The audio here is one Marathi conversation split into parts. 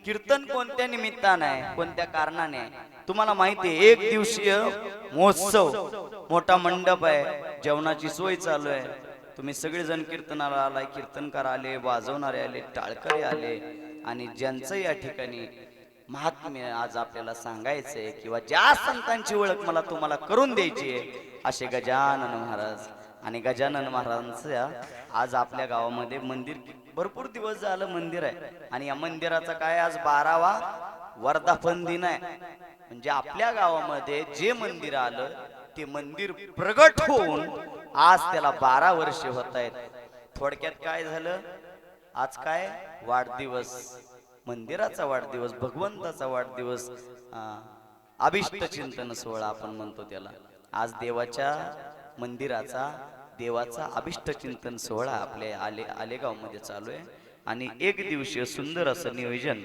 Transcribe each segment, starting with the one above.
कीर्तन कोणत्या निमित्ताने आहे, कोणत्या कारणाने आहे तुम्हाला माहिती आहे. एक दिवसीय महोत्सव, मोठा मंडप आहे, जेवणाची सोय चालू आहे. तुम्ही सगळेजण कीर्तनाला आलाय, कीर्तनकार आले, वाजवणारे आले, टाळकरी आले आणि ज्यांचं या ठिकाणी महात्म्य आज आपल्याला सांगायचंय किंवा ज्या संतांची ओळख मला तुम्हाला करून द्यायची आहे असे गजानन महाराज. आणि गजानन महाराजांचं आज आपल्या गावामध्ये मंदिर भरपूर दिवस झालं मंदिर आहे आणि या मंदिराचा काय आज 12वा वर्धापन दिन आहे. म्हणजे आपल्या गावामध्ये जे मंदिर आलं ते मंदिर प्रगट होऊन आज त्याला 12 वर्ष होत आहेत. थोडक्यात काय झालं, आज काय वाढदिवस, मंदिराचा वाढदिवस, भगवंताचा वाढदिवस, अभिष्ट चिंतन सोहळा आपण म्हणतो त्याला. आज देवाच्या मंदिराचा, देवाचा अभिष्ट चिंतन सोहळा आपल्या आलेगाव मध्ये चालू आहे. आणि एक दिवसीय सुंदर असं नियोजन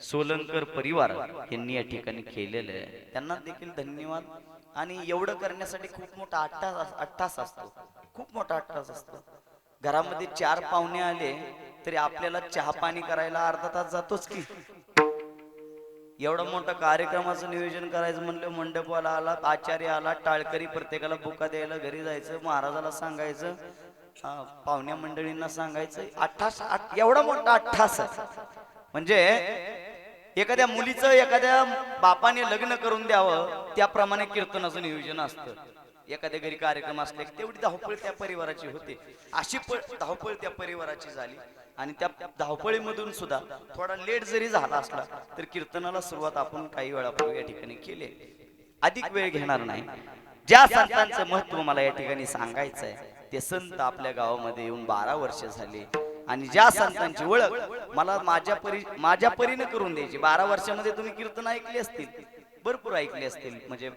सोलंकर परिवार यांनी या ठिकाणी केलेलं आहे. त्यांना देखील धन्यवाद. आणि एवढं करण्यासाठी खूप मोठा अट्टास असतो, खूप मोठा अट्टास असतो. घरामध्ये 4 पाहुणे आले तरी आपल्याला चहा पाणी करायला अर्धा तास जातोच की. एवढा मोठा कार्यक्रमाचं नियोजन करायचं म्हणलं, मंडपवाला आला, आचार्य आला, टाळकरी, प्रत्येकाला बुका द्यायला घरी जायचं, महाराजाला सांगायचं, पाहुण्या मंडळींना सांगायचं. एवढा मोठा अट्ठास. म्हणजे एखाद्या मुलीचं एखाद्या बापाने लग्न करून द्यावं त्याप्रमाणे कीर्तनाचं नियोजन असतं. एखाद्या घरी कार्यक्रम असले तेवढी धावपळ त्या परिवाराची होते. अशी धावपळ त्या परिवाराची झाली. आणि त्या धावपळीमधून सुद्धा थोडा लेट जरी झाला असला तर कीर्तनाला सुरुवात आपण काही वेळापूर्वी या ठिकाणी केली. अधिक वेळ घेणार नाही. ज्या संतांचं महत्व मला या ठिकाणी सांगायचं आहे ते संत आपल्या गावामध्ये येऊन 12 वर्ष झाली. आणि ज्या संतांची ओळख मला माझ्या परीने करून द्यायची. 12 वर्षामध्ये तुम्ही कीर्तन ऐकली असतील, भरपूर ऐकली असतील, म्हणजे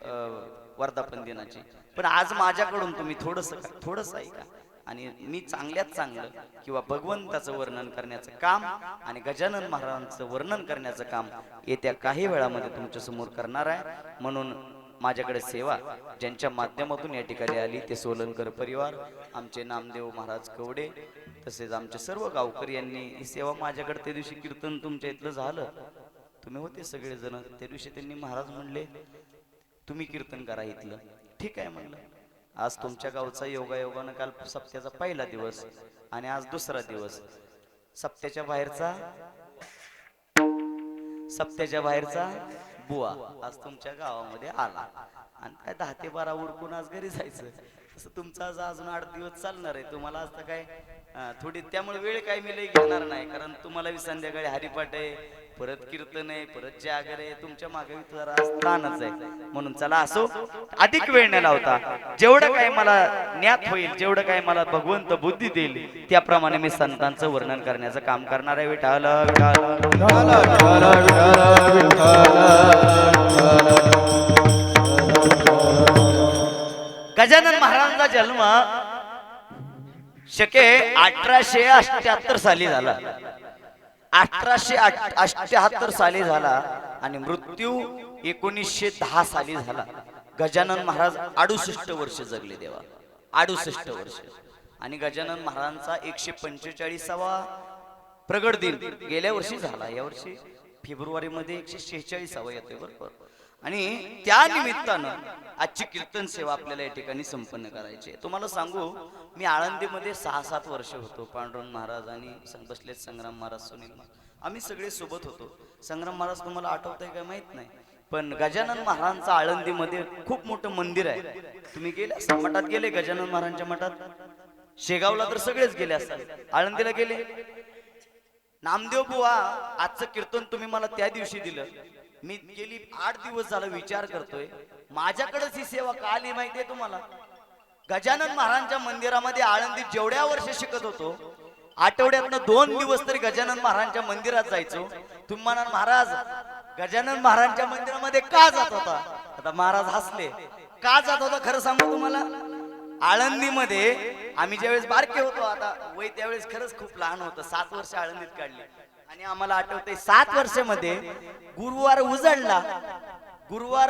वर्धापन दिनाची. पण आज माझ्याकडून तुम्ही थोडस ऐका आणि मी चांगल्यात चांगलं किंवा भगवंताचं वर्णन करण्याचं काम आणि गजानन महाराजांचं वर्णन करण्याचं काम येत्या काही वेळामध्ये तुमच्या समोर करणार आहे. म्हणून माझ्याकडे सेवा ज्यांच्या माध्यमातून या ठिकाणी आली ते सोलंकर परिवार, आमचे नामदेव महाराज कवडे, तसेच आमचे सर्व गावकरी यांनी ही सेवा माझ्याकडे. त्या दिवशी कीर्तन तुमच्या इथलं झालं, तुम्ही होते सगळेजण. त्या दिवशी त्यांनी महाराज म्हणले तुम्ही कीर्तन करा इथलं. ठीक आहे म्हणलं. आज तुमच्या गावचा योगायोगानं काल सप्त्याचा पहिला दिवस आणि आज दुसरा दिवस. सप्त्याच्या बाहेरचा बुवा आज तुमच्या गावामध्ये आला आणि काय 10 ते 12 उरकून आज घरी जायचं. तसं तुमचं आज अजून 8 दिवस चालणार आहे. तुम्हाला आज तर काय थोडी, त्यामुळे वेळ काय मी लई घेणार नाही, कारण तुम्हाला संध्याकाळी हरिपाठ आहे, परत कीर्तन आहे, परत जागर आहे, तुमच्या मागे जरा ताणच आहे. म्हणून चला असो, अधिक वेळ न लावता जेवढं काय मला ज्ञात होईल, जेवढं काय मला भगवंत बुद्धी देईल त्याप्रमाणे मी संतांचं वर्णन करण्याचं काम करणार आहे. विठाल गजानन महाराजांचा जन्म शके 1878 साली झाला. 1878 साली झाला आणि मृत्यू 1910 साली झाला. गजानन महाराज 68 वर्ष जगले देवा, 68 वर्ष. आणि गजानन महाराजांचा 145वा प्रगट दिन गेल्या वर्षी झाला. या वर्षी फेब्रुवारी मध्ये 146वा येतोय बरोबर. आणि त्या निमित्तानं आजची कीर्तन सेवा आपल्याला या ठिकाणी संपन्न करायची आहे. तुम्हाला सांगू, मी आळंदीमध्ये 6-7 वर्ष होतो. पांडुरंग महाराज आणि बसलेत संग्राम महाराज, सुनील महाराज, आम्ही सगळे सोबत होतो. संग्राम महाराज तुम्हाला आठवतंय काय माहित नाही, पण गजानन महाराजांचं आळंदीमध्ये खूप मोठं मंदिर आहे. तुम्ही गेले मठात, गेले गजानन महाराजांच्या मठात? शेगावला तर सगळेच गेले असतात, आळंदीला गेले? नामदेव बुवा आजचं कीर्तन तुम्ही मला त्या दिवशी दिलं. मी गेली 8 दिवस झाला विचार करतोय माझ्याकडेच ही सेवा का आली माहितीये तुम्हाला? गजानन महाराजांच्या मंदिरामध्ये आळंदीत जेवढ्या वर्ष शिकत होतो, आठवड्यातनं 2 दिवस तरी गजानन महाराजांच्या मंदिरात जायचो. तुम्ही म्हणाल महाराज गजानन महाराजांच्या मंदिरामध्ये का जात होता? आता महाराज हसले. का जात होता खरं सांगू तुम्हाला? आळंदीमध्ये आम्ही ज्यावेळेस बारके होतो, आता वय त्यावेळेस खरंच खूप लहान होतं, 7 वर्ष आळंदीत काढली. आणि आम्हाला आठवतंय 7 वर्षामध्ये गुरुवार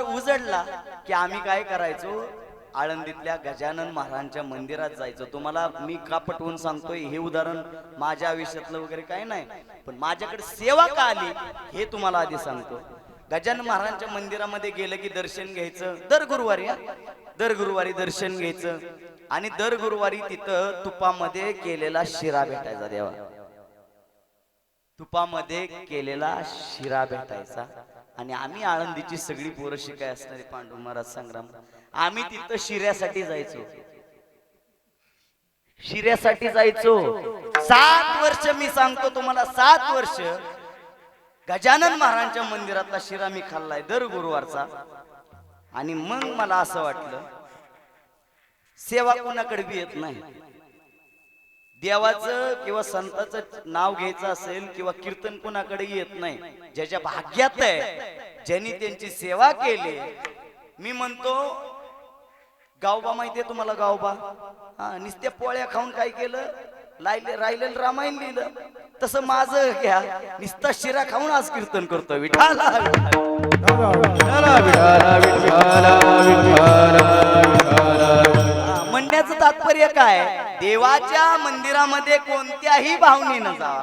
उजडला की आम्ही काय करायचो, आळंदीतल्या गजानन महाराजांच्या मंदिरात जायचं. तुम्हाला मी का पटवून सांगतोय हे उदाहरण माझ्या आयुष्यातलं वगैरे काही नाही, पण माझ्याकडे सेवा का आली हे तुम्हाला आधी सांगतो. गजानन महाराजांच्या मंदिरामध्ये गेलं की दर्शन घ्यायचं दर गुरुवारी, दर गुरुवारी दर्शन घ्यायचं आणि दर गुरुवारी तिथं तुपामध्ये केलेला शिरा भेटायचा. देवा, तुपामध्ये केलेला शिरा भेटायचा. आणि आम्ही आळंदीची सगळी पोरं शिकाय असणारे पांडू महाराज संग्राम, आम्ही तिथं शिऱ्यासाठी जायचो, शिऱ्यासाठी जायचो. 7 वर्ष मी सांगतो तुम्हाला, 7 वर्ष गजानन महाराजांच्या मंदिरातला शिरा मी खाल्लाय दर गुरुवारचा. आणि मग मला असं वाटलं सेवा कोणाकडे बी येत नाही. देवाचं किंवा संताचं नाव घ्यायचं असेल किंवा कीर्तन कोणाकडे येत नाही. ज्याच्या भाग्यात आहे, ज्यांनी त्यांची सेवा केली. मी म्हणतो गावबा माहितीये तुम्हाला, गावबा नुसत्या पोळ्या खाऊन काय केलं, राहिलेलं रामायण लिहिलं. तसं माझं घ्या, नुसता शिरा खाऊन आज कीर्तन करतो विठाला. म्हणण्याचं तात्पर्य काय, देवाच्या मंदिरामध्ये कोणत्याही भावनेनं जा,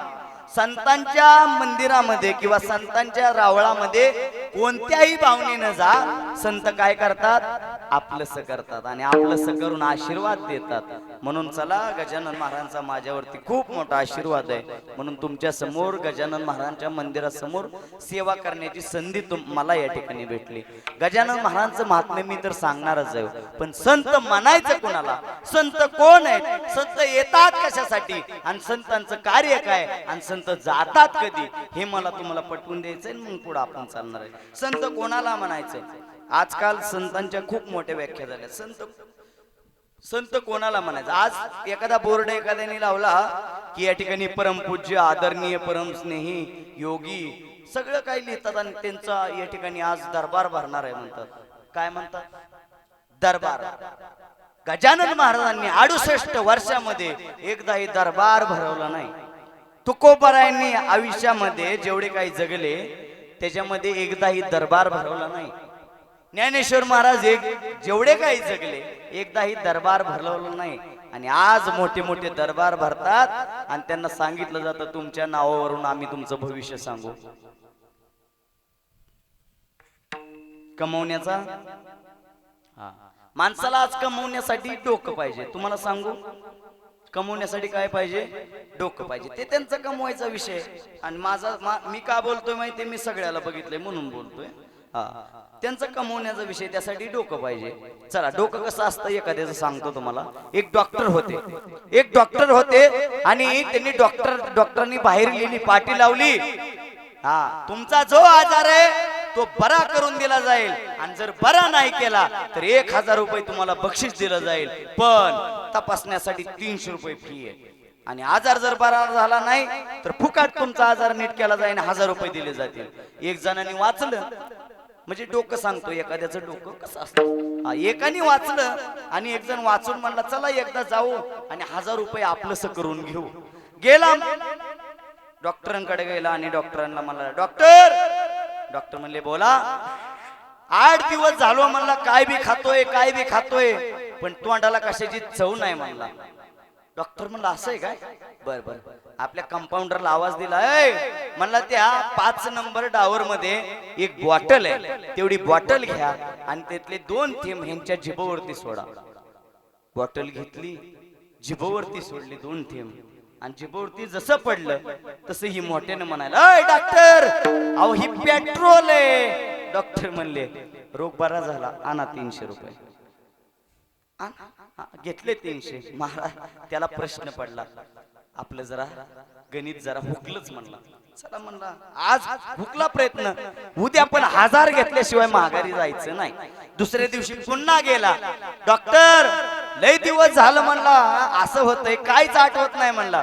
संतांच्या मंदिरामध्ये किंवा संतांच्या रावळामध्ये कोणत्याही भावनेनं जा. संत काय करतात, आपलंस करतात आणि आपलंस करून आशीर्वाद देतात. म्हणून चला, गजानन महाराजांचा माझ्यावरती खूप मोठा आशीर्वाद आहे. म्हणून तुमच्या समोर गजानन महाराजांच्या मंदिरासमोर सेवा करण्याची संधी मला या ठिकाणी भेटली. गजानन महाराजांचं महात्म्य मी तर सांगणारच आहे, पण संत म्हणायचं कोणाला, संत कोण आहेत, संत येतात कशासाठी आणि संतांचं कार्य काय आणि संत जातात कधी, हे मला तुम्हाला पटवून द्यायचंय. मग पुढे आपण चालणार आहे. संत कोणाला म्हणायचं, आजकाल संतांच्या खूप मोठ्या व्याख्या झाल्या. संत कोणाला म्हणायचं. आज एखादा बोर्ड एखाद्याने लावला की या ठिकाणी परमपूज्य आदरणीय परमस्नेही योगी सगळं काही लिहितात आणि त्यांचा या ठिकाणी आज दरबार भरणार आहे म्हणतात. काय म्हणतात, दरबार. गजानन महाराजांनी 68 वर्षामध्ये एकदाही दरबार भरवला नाही. तुकोबारायांनी आयुष्यामध्ये जेवढे काही जगले त्याच्यामध्ये एकदाही दरबार भरवला नाही. ज्ञानेश्वर महाराज जेवढे काही जगले एकदाही दरबार भरवलं नाही. आणि आज मोठे मोठे दरबार भरतात आणि त्यांना सांगितलं जातं तुमच्या नावावरून आम्ही तुमचं भविष्य सांगू. कमवण्याचा, माणसाला आज कमवण्यासाठी डोकं पाहिजे. तुम्हाला सांगू, कमवण्यासाठी काय पाहिजे, डोकं पाहिजे. ते त्यांचा कमवायचा विषय. आणि मी का बोलतोय माहितीये, मी सगळ्याला बघितलंय म्हणून बोलतोय. त्यांचा कमवण्याचा विषय, त्यासाठी डोकं पाहिजे. चला, डोकं कसं असतं एखाद्याचं सांगतो तुम्हाला. एक डॉक्टर होते आणि त्यांनी डॉक्टरनी बाहेर लिहिली, पाटी लावली, तुमचा जो आजार आहे तो बरा करून दिला जाईल आणि जर बरा नाही केला तर 1000 रुपये तुम्हाला बक्षीस दिलं जाईल, पण तपासण्यासाठी 300 रुपये फी आहे. आणि आजार जर बरा झाला नाही तर फुकट तुमचा आजार नीट केला जाईल, 1000 रुपये दिले जातील. एक जणांनी वाचलं, म्हणजे डोकं सांगतो एखाद्याचं डोकं कसं असतं. एकाने वाचलं आणि एक जण वाचून म्हणला चला एकदा जाऊ आणि 1000 रुपये आपलंस करून घेऊ. गेला, डॉक्टरांकडे गेला आणि डॉक्टरांना म्हणला, डॉक्टर म्हणले बोला. 8 दिवस झालो म्हणला, काय बी खातोय पण तोंडाला कशाची चव नाही म्हणला. डॉक्टर म्हणला असं आहे काय, बर. आपल्या कंपाऊंडरला आवाज दिला, म्हणला त्या 5 नंबर डावर मध्ये एक बॉटल आहे, तेवढी बॉटल घ्या आणि त्यातले 2 थेंब ह्यांच्या जिभेवरती सोडा. बॉटल घेतली, जिभेवरती सोडली 2 थेंब आणि जिभेवरती जसं पडलं तसं ही मोठ्याने म्हणायला, डॉक्टर अहो ही पेट्रोल आहे. डॉक्टर म्हणले रोग बरा झाला, आणा 300 रुपये. घेतले 300. महाराज त्याला प्रश्न पडला, आपलं जरा गणित जरा हुकलंच म्हणला. चला म्हणला आज हुकला प्रयत्न, उद्या पण 1000 घेतल्याशिवाय माघारी जायचं नाही. दुसऱ्या दिवशी पुन्हा गेला, डॉक्टर लय दिवस झालं म्हणला असं होतंय, काहीच आठवत नाही म्हणला.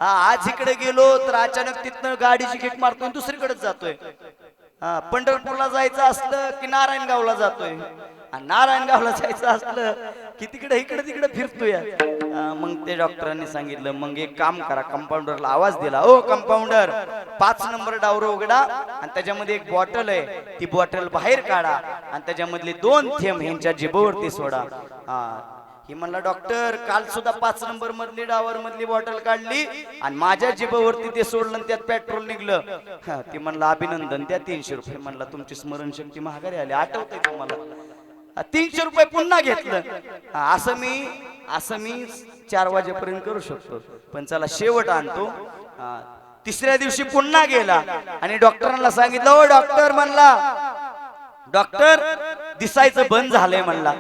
आज इकडे गेलो तर अचानक तिथनं गाडीची किक मारतोय दुसरीकडेच जातोय. पंढरपूरला जायचं असलं की नारायणगावला जातोय, नारायणगावला जायचं असलं की इकडे फिरतोय. मग ते डॉक्टरांनी सांगितलं, मग एक काम करा, कंपाऊंडरला आवाज दिला, ओ कंपाऊंडर 5 नंबर डावर उघडा आणि त्याच्यामध्ये एक बॉटल आहे, ती बॉटल बाहेर काढा आणि त्याच्यामधले 2 थेंब ह्यांच्या जिभेवरती सोडा. ही म्हणला डॉक्टर काल सुद्धा 5 नंबर मधली डावर मधली बॉटल काढली आणि माझ्या जिभेवरती ते सोडलं त्यात पेट्रोल निघलं. ती म्हणला अभिनंदन द्या 300 रुपये. म्हणला तुमची स्मरणशक्ती महागारी आली, आठवतंय तुम्हाला? 300 रुपये पुन्हा घेतलं. असं मी 4 वाजेपर्यंत करू शकतो, पण चला शेवट आणतो. तिसऱ्या दिवशी पुन्हा गेला आणि डॉक्टरांना सांगितलं, ओ डॉक्टर, म्हणला डॉक्टर दिसायचं बंद झालंय म्हणला,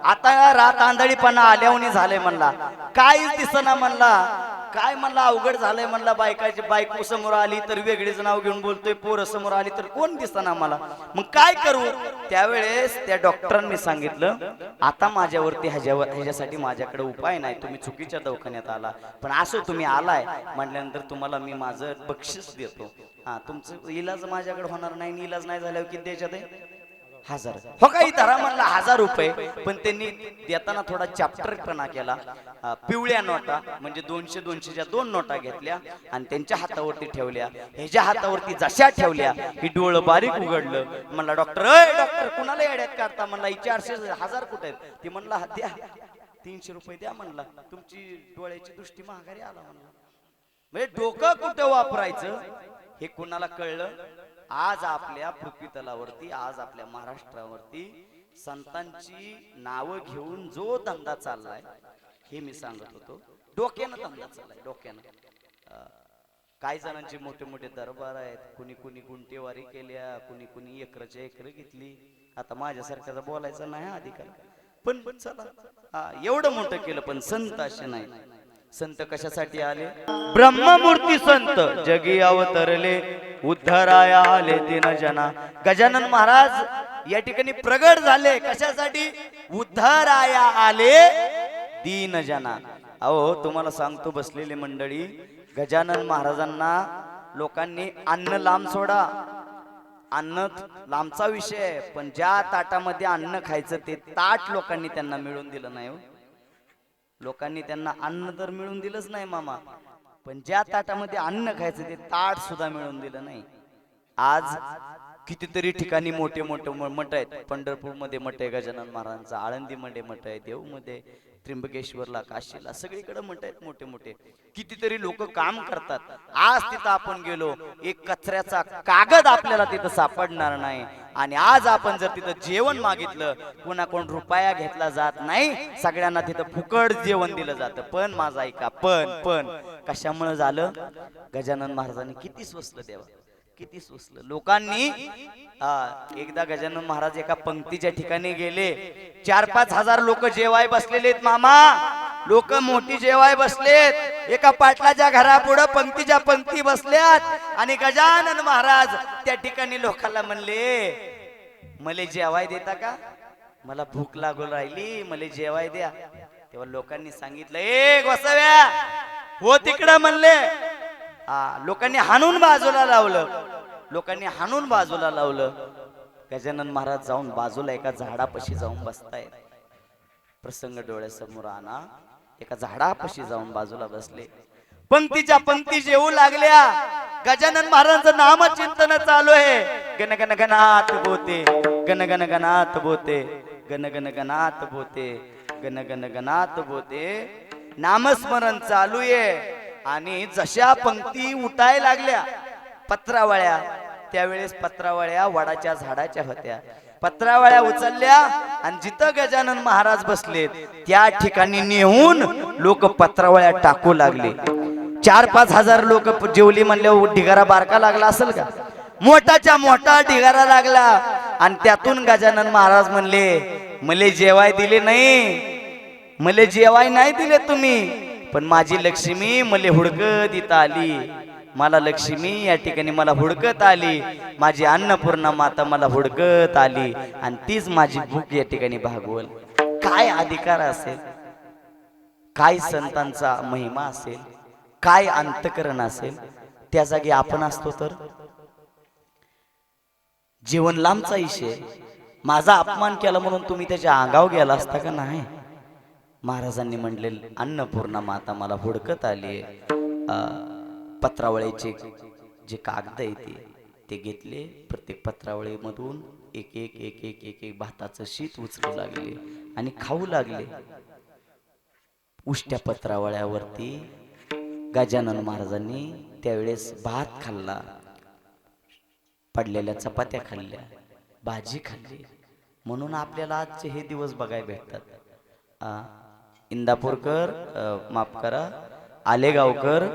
आता रात आंधळीपणा आल्यावनी झालंय म्हणला, काहीच दिसना म्हणला. काय म्हणला अवघड झालंय म्हणला, बायको समोर आली तर वेगळीच नाव घेऊन बोलतोय, पोरं समोर आली तर कोण दिसना मला, मग काय करू? त्यावेळेस त्या डॉक्टरांनी सांगितलं, आता माझ्यावरती ह्याच्यासाठी माझ्याकडे उपाय नाही, तुम्ही चुकीच्या दवाखान्यात आला, पण असो तुम्ही आलाय म्हटल्यानंतर तुम्हाला मी माझं बक्षीस देतो. तुमचं इलाज माझ्याकडे होणार नाही, इलाज नाही झाल्यावर किती द्यायच्यात आहे? 1000. हो काही धरा म्हणला 1000 रुपये. पण त्यांनी देताना थोडा चॅप्टरपणा केला. पिवळ्या नोटा म्हणजे 200-200च्या 2 नोटा घेतल्या आणि त्यांच्या हातावरती ठेवल्या. ह्याच्या हातावरती जशा ठेवल्या ही डोळं बारीक उघडलं. म्हणला डॉक्टर, अय डॉक्टर कुणाला येड्यात काढता? म्हणला 400-1000 कुठे आहेत? ती म्हणला द्या 300 रुपये द्या म्हणला, तुमची डोळ्याची दृष्टी महागारी आला म्हणला. म्हणजे डोकं कुठं वापरायचं हे कुणाला कळलं? आज आपल्या पृथ्वी तलावरती, आज आपल्या महाराष्ट्रावरती संतांची नावं घेऊन जो धंदा चाललाय हे मी सांगत होतो. डोक्यानं धंदा चाललाय, डोक्यानं. काही जणांचे मोठे मोठे दरबार आहेत, कुणी कुणी गुंटेवारी केल्या, कुणी कुणी एकरच्या एकर घेतली. आता माझ्यासारख्याचा बोलायचा नाही अधिकार, पण चला एवढं मोठं केलं. पण संत असे नाही. संत कशासाठी आले? ब्रह्ममूर्ती संत जगी अवतरले, उद्धराया आले दीन जना. गजानन महाराज या ठिकाणी प्रगट झाले. कशासाठी? उद्धराया आले दीन जना. अहो तुम्हाला सांगतो बसलेली मंडळी, गजानन महाराजांना लोकांनी अन्न लांब सोडा, अन्न लांबचा विषय आहे, पण ज्या ताटामध्ये अन्न खायचं ते ताट लोकांनी त्यांना मिळून दिलं नाही. लोकांनी त्यांना अन्न तर मिळून दिलंच नाही मामा, पण ज्या ताटामध्ये अन्न खायचं ते ताट सुद्धा मिळून दिलं नाही. आज कितीतरी ठिकाणी मोठे मोठे मठ आहेत. पंढरपूरमध्ये मठ आहे गजानन महाराजांचा, आळंदीमध्ये मठ आहे, देवमध्ये, त्र्यंबकेश्वरला, काशीला, सगळीकडे मठ आहेत मोठे मोठे. कितीतरी लोक काम करतात. आज तिथं आपण गेलो, एक कचऱ्याचा कागद आपल्याला तिथं सापडणार नाही. आणि आज आपण जर तिथं जेवण मागितलं, कोण रुपया घेतला जात नाही, सगळ्यांना तिथं फुकट जेवण दिलं जातं. पण माझा ऐका, पण कशामुळे झालं? गजानन महाराजांनी किती स्वसलं देवा, किती सुचलं लोकांनी. एकदा गजानन महाराज एका पंक्तीच्या ठिकाणी गेले, 4-5 हजार लोक जेवाय बसलेले आहेत मामा, लोक मोठी जेवाय बसलेत. एका पाटलाच्या घरापुढे पंक्तीच्या पंक्ती बसल्यात आणि गजानन महाराज त्या ठिकाणी लोकांना म्हणले, मले जेवाय देता का? मला भूक लागू राहिली, मले जेवाय द्या. तेव्हा लोकांनी सांगितलं, ए गोसाव्या हो तिकडं म्हणले. लोकांनी हाणून बाजूला लावलं, लोकांनी हाणून बाजूला लावलं. गजानन महाराज जाऊन बाजूला एका झाडापाशी जाऊन बसतायत. प्रसंग डोळ्यासमोर आणा. एका झाडापाशी जाऊन बाजूला बसले. पंक्तीच्या पंक्ती जेवू लागल्या. गजानन महाराजांचं नामचिंतन चालू आहे. गण गण गणात बोते, गण गण गणात बोते, गण गण गणात बोते, गण गण गणात बोते. नामस्मरण चालू आहे. आणि जशा पंक्ती उठाय लागल्या पत्रावळ्या, त्यावेळेस पत्रावळ्या वडाच्या झाडाच्या होत्या. पत्रावळ्या उचलल्या आणि जिथं गजानन महाराज बसलेत त्या ठिकाणी नेऊन लोक पत्रावळ्या टाकू लागले. 4-5 हजार लोक जेवली म्हणल्यावर ढिगारा बारका लागला असेल का? मोठाच्या मोठा ढिगारा लागला. आणि त्यातून गजानन महाराज म्हणले, मले जेवाय दिले नाही, मले जेवाय नाही दिले तुम्ही, पण माझी लक्ष्मी मले हुडकत इथं आली. मला लक्ष्मी या ठिकाणी मला हुडकत आली, माझी अन्नपूर्णा माता मला हुडकत आली आणि तीच माझी भूक या ठिकाणी भागवल. काय अधिकार असेल, काय संतांचा महिमा असेल, काय अंतकरण असेल. त्या जागी आपण असतो तर जीवन लांबचा विषय. माझा अपमान केला म्हणून तुम्ही त्याच्या अंगावर गेला असता का? नाही. महाराजांनी म्हणले, अन्नपूर्णा माता मला हुडकत आली. पत्रावळीचे जे कागद आहे ते घेतले, प्रत्येक पत्रावळीमधून एक एक एक एक एक एक भाताचं शीत उचलू लागले आणि खाऊ लागले. उष्ट्या पत्रावळ्यावरती गजानन महाराजांनी त्यावेळेस भात खाल्ला, पडलेल्या चपात्या खाल्ल्या, भाजी खाल्ली. म्हणून आपल्याला आजचे हे दिवस बघायला भेटतात. इंदापूरकर, माफ करा, आलेगावकर,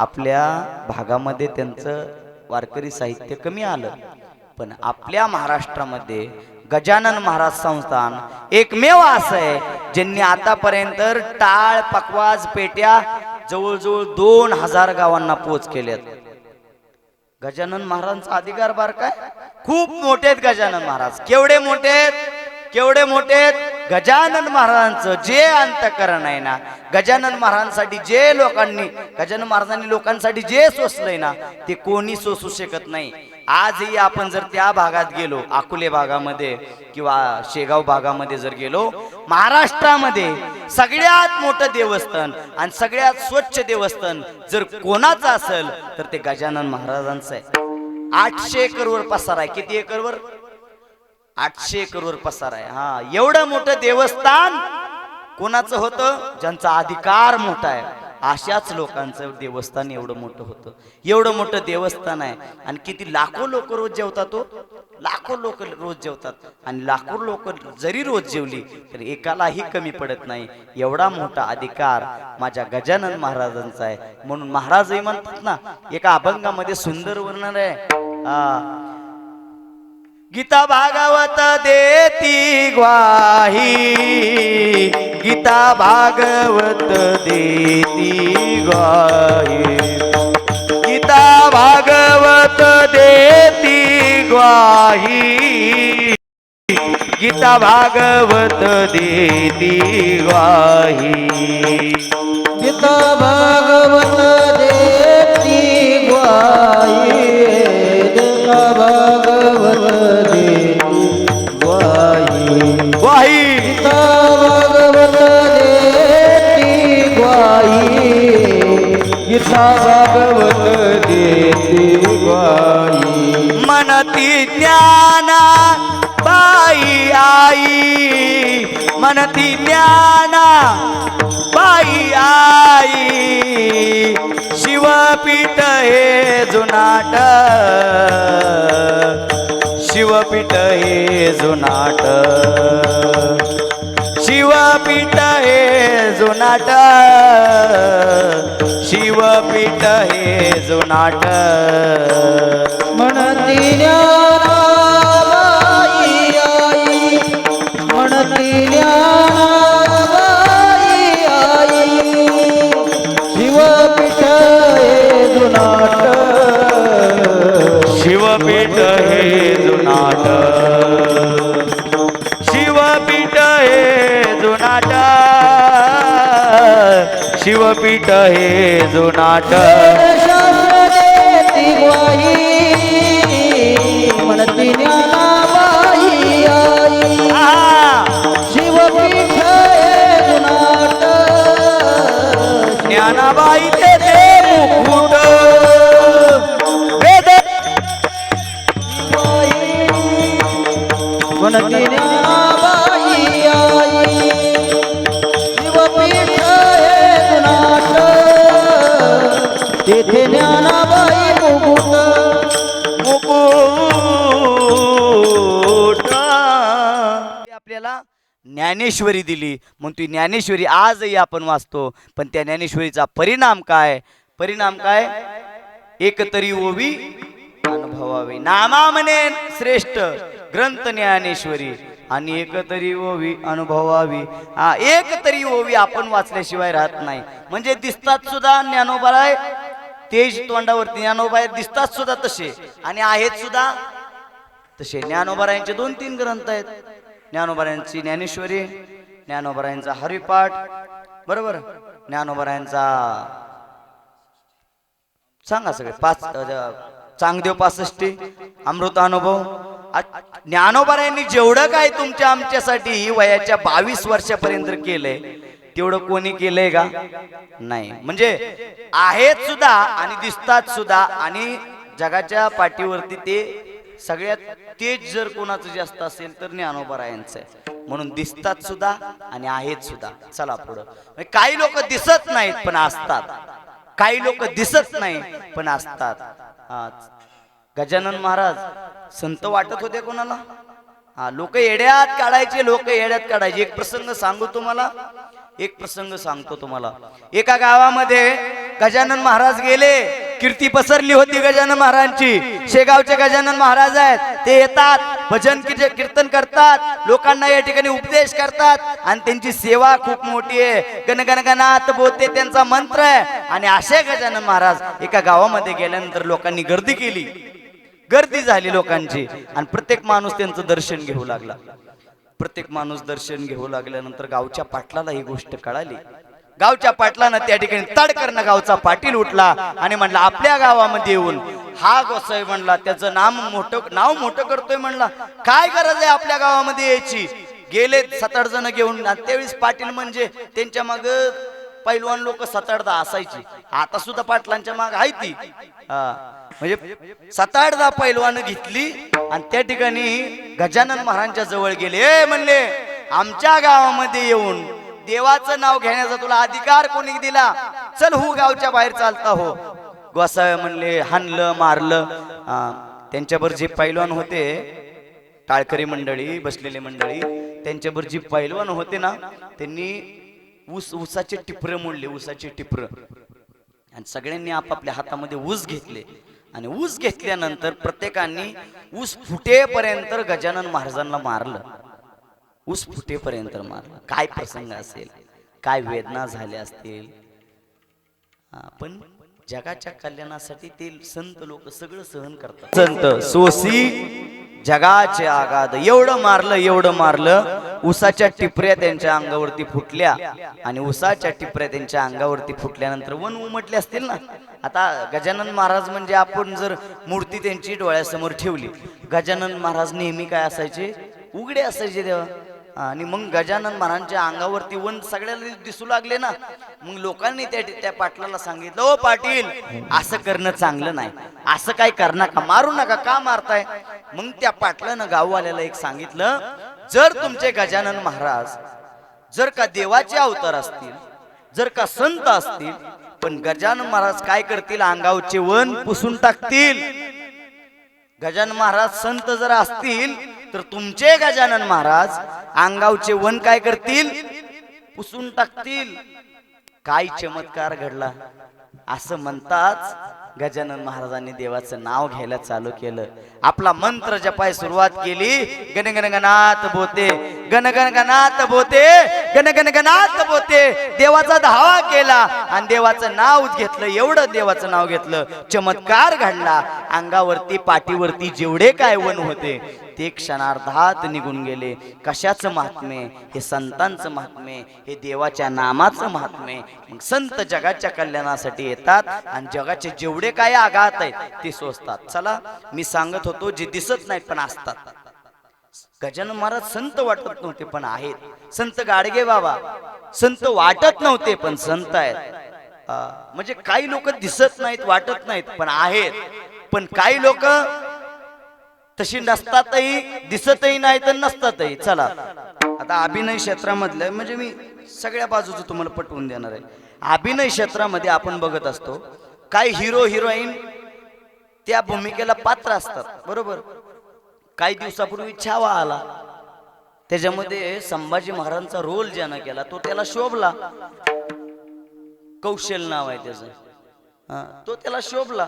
आपल्या भागामध्ये त्यांचं वारकरी साहित्य कमी आलं, पण आपल्या महाराष्ट्रामध्ये गजानन महाराज संस्थान एकमेव असं आहे ज्यांनी आतापर्यंत टाळ, पकवाज, पेट्या जवळजवळ 2000 गावांना पोच केल्यात. गजानन महाराजांचा अधिकार बार काय खूप मोठे आहेत. गजानन महाराज केवढे मोठे आहेत, केवढे मोठे आहेत. गजानन महाराजांचं जे अंतःकरण आहे ना, गजानन महाराजांसाठी जे लोकांनी, गजानन महाराजांनी लोकांसाठी जे सोसलंय ना, ते कोणी सोसू शकत नाही. आजही आपण जर त्या भागात गेलो, अकोले भागामध्ये किंवा शेगाव भागामध्ये जर गेलो, महाराष्ट्रामध्ये सगळ्यात मोठं देवस्थान आणि सगळ्यात स्वच्छ देवस्थान जर कोणाचं असेल तर ते गजानन महाराजांचं आहे. 800 एकरवर पसार आहे. किती एकरवर? 800 एकरवर पसार आहे. हा, एवढं मोठं देवस्थान कोणाचं होतं? ज्यांचा अधिकार मोठा आहे, अशाच लोकांचं देवस्थान एवढं मोठं होतं. एवढं मोठं देवस्थान आहे आणि किती लाखो लोक रोज जेवतात. तो लाखो लोक रोज जेवतात आणि लाखो लोक जरी रोज जेवली तर एकालाही कमी पडत नाही. एवढा मोठा अधिकार माझ्या गजानन महाराजांचा आहे. म्हणून महाराजही म्हणतात ना, एका अभंगामध्ये सुंदर वर्णन आहे. गीता भागवत देती ग्वाही, गीता भागवत देती ग्वाही, गीता भागवत देती ग्वाही, गीता भागवत देती ग्वाही, गीता भागवत देती ग्वाही, गीता भागवत ग्वाही, गीता भागवत देती ग्वाही, गीता भागवत देती ग्वाही. मनती ज्ञाना बाई आई, मनती ज्ञाना बाई आई, शिवपीठ हे जुनाट, शिवपीठ हे जुनाट, शिवपीठ हे जुनाट, शिवपीठ हे जुनाट. म्हणती ज्ञानाबाई आई, म्हणती ज्ञानाबाई आई, शिवपीठ हे जुनाट, शिवपीठ हे जुनाट, शिवपीठ हे जुनाट, शिवपीठ हे जुनाट. देती ग्वाही, म्हणती ज्ञानाबाई आई, शिवपीठ हे जुनाट, ज्ञानाबाई ते मुकुट वेद, म्हणती ज्ञानाबाई आई, शिवपीठ हे जुनाट, तेथे ज्ञानाबाई मुकुट, मुकुट. आपल्याला ज्ञानेश्वरी दिली म्हणून ती ज्ञानेश्वरी आजही आपण वाचतो. पण त्या ज्ञानेश्वरीचा परिणाम काय? परिणाम काय? एक तरी ओवी अनुभवावी, नामा म्हणे श्रेष्ठ ग्रंथ ज्ञानेश्वरी, आणि एक तरी ओवी अनुभवावी. हा, एक तरी ओवी आपण वाचल्याशिवाय राहत नाही. म्हणजे दिसतात सुद्धा ज्ञानोबाराय, तेज तोंडावरती ज्ञानोबाय दिसतात सुद्धा तसे आणि आहेत सुद्धा तसे. ज्ञानोबारायांचे 2-3 ग्रंथ आहेत. ज्ञानोबारायांची ज्ञानेश्वरी, ज्ञानोबारायांचा हरिपाठ, बरोबर, ज्ञानोबारायांचा सांगा सगळे 5 चांगदेव 65, अमृतानुभव. ज्ञानोबारायांनी जेवढं काय तुमच्या आमच्यासाठी वयाच्या 22 वर्षापर्यंत केलंय तेवढं कोणी केलंय का? नाही. म्हणजे आहेत सुद्धा आणि दिसतात सुद्धा आणि जगाच्या पाठीवरती ते सगळ्यात तेज जर कोणाचं जास्त असेल तर ज्ञानोबरायांचं आहे. म्हणून दिसतात सुद्धा आणि आहेत सुद्धा. चला पुढं. काही लोक दिसत नाहीत पण असतात, काही लोक दिसत नाही पण असतात. गजानन महाराज संत वाटत होते कोणाला? लोक येड्यात काढायचे, लोक येड्यात काढायचे. एक प्रसंग सांगू तुम्हाला, एक प्रसंग सांगतो तुम्हाला. एका गावामध्ये गजानन महाराज गेले, कीर्ती पसरली होती गजानन महाराजांची. शेगावचे गजानन महाराज आहेत, ते येतात, भजन कीर्तन करतात, लोकांना या ठिकाणी उपदेश करतात आणि त्यांची सेवा खूप मोठी आहे. गण गण गणात बोलते त्यांचा मंत्र आहे. आणि असे गजानन महाराज एका गावामध्ये गेल्यानंतर लोकांनी गर्दी केली, गर्दी झाली लोकांची आणि प्रत्येक माणूस त्यांचं दर्शन घेऊ लागला. प्रत्येक माणूस दर्शन घेऊ लागल्यानंतर गावच्या पाटलाला ही गोष्ट कळाली. गावच्या पाटलानं त्या ठिकाणी तडकरनं गावचा पाटील उठला आणि म्हणला, आपल्या गावामध्ये येऊन हा गोसाई म्हणला त्याचं नाव मोठं करतोय म्हणला, काय गरज आहे आपल्या गावामध्ये यायची. गेले 7-8 जण घेऊन. त्यावेळेस पाटील म्हणजे त्यांच्या माग पैलवान लोक 7-8 असायची. आता सुद्धा पाटलांच्या माग आहे ती. म्हणजे 7-8 पैलवान घेतली आणि त्या ठिकाणी गजानन महाराजांच्या जवळ गेले. म्हणले, आमच्या गावामध्ये येऊन देवाचं नाव घेण्याचा तुला अधिकार कोणी दिला? चल हो गावच्या बाहेर चालता हो. गोसावी म्हणले, हाणलं मारलं. त्यांच्यावर जे पैलवान होते, टाळकरी मंडळी, बसलेले मंडळी, त्यांच्यावर जी पैलवान होते ना, त्यांनी ऊसाचे टिपर मोडले, ऊसाचे टिपर. आणि सगळ्यांनी आपापल्या हातामध्ये ऊस घेतले आणि ऊस घेतल्यानंतर प्रत्येकाने ऊस फुटेपर्यंत गजानन महाराजांना मारलं. ऊस फुटेपर्यंत मारलं. काय प्रसंग असेल, काय वेदना झाल्या असतील. पण जगाच्या कल्याणासाठी ते संत लोक सगळं सहन करतात. संत सोसी जगाचे आगाध. एवढं मारलं, एवढं मारलं, ऊसाच्या टिपऱ्या त्यांच्या अंगावरती फुटल्या आणि ऊसाच्या टिपऱ्या त्यांच्या अंगावरती फुटल्यानंतर वन उमटले असतील ना. आता गजानन महाराज म्हणजे आपण जर मूर्ती त्यांची डोळ्यासमोर ठेवली, गजानन महाराज नेहमी काय असायचे? उघडे असायचे देवा. आणि मग गजानन महाराजांच्या अंगावरती वन सगळ्याला दिसू लागले ना. मग लोकांनी त्या पाटलाला सांगितलं, ओ पाटील, असं करणं चांगलं नाही, असं काय करू नका, मारू नका, का मारताय? मग त्या पाटलानं गाववाल्याला एक सांगितलं, जर तुमचे गजानन महाराज जर का देवाचे अवतार असतील, जर का संत असतील, पण गजानन महाराज काय करतील? अंगावरचे वन पुसून टाकतील. गजानन महाराज संत जर असतील तर तुमचे गजानन महाराज अंगावचे वन काय करतील? पुसून टाकतील. काय चमत्कार घडला. असं म्हणताच गजानन महाराजांनी देवाचं नाव घ्यायला चालू केलं. आपला मंत्र जपाय सुरुवात केली. गण गण गणात बोते, गण गण गणात बोते, गण गण गणात बोते. देवाचा धावा केला आणि देवाचं नाव घेतलं. एवढं देवाचं नाव घेतलं, चमत्कार घडला. अंगावरती पाठीवरती जेवढे काय वन होते ते क्षणार्धात निघून गेले. कशाचं महात्म्य? हे संतांचं महात्म्य, हे देवाच्या नामाचं महात्म्य. मग संत जगाच्या कल्याणासाठी येतात आणि जगाचे जेवढे काय आघात आहेत ते सोसतात. चला, मी सांगत होतो जे दिसत नाहीत पण असतात. गजानन महाराज संत वाटत नव्हते पण आहेत. संत गाडगे बाबा संत वाटत नव्हते पण संत आहेत. म्हणजे काही लोक दिसत नाहीत, वाटत नाहीत पण आहेत. पण काही लोक तशी नसतातही, दिसतही नाही तर नसतातही. चला, आता अभिनय क्षेत्रामधलं म्हणजे मी सगळ्या बाजूचं तुम्हाला पटवून देणार आहे. अभिनय क्षेत्रामध्ये आपण बघत असतो काही हिरो हिरोईन त्या भूमिकेला पात्र असतात, बरोबर. काही दिवसापूर्वी छावा आला, त्याच्यामध्ये संभाजी महाराजांचा रोल ज्यानं केला तो त्याला शोभला. कौशल नाव आहे त्याचं, तो त्याला शोभला.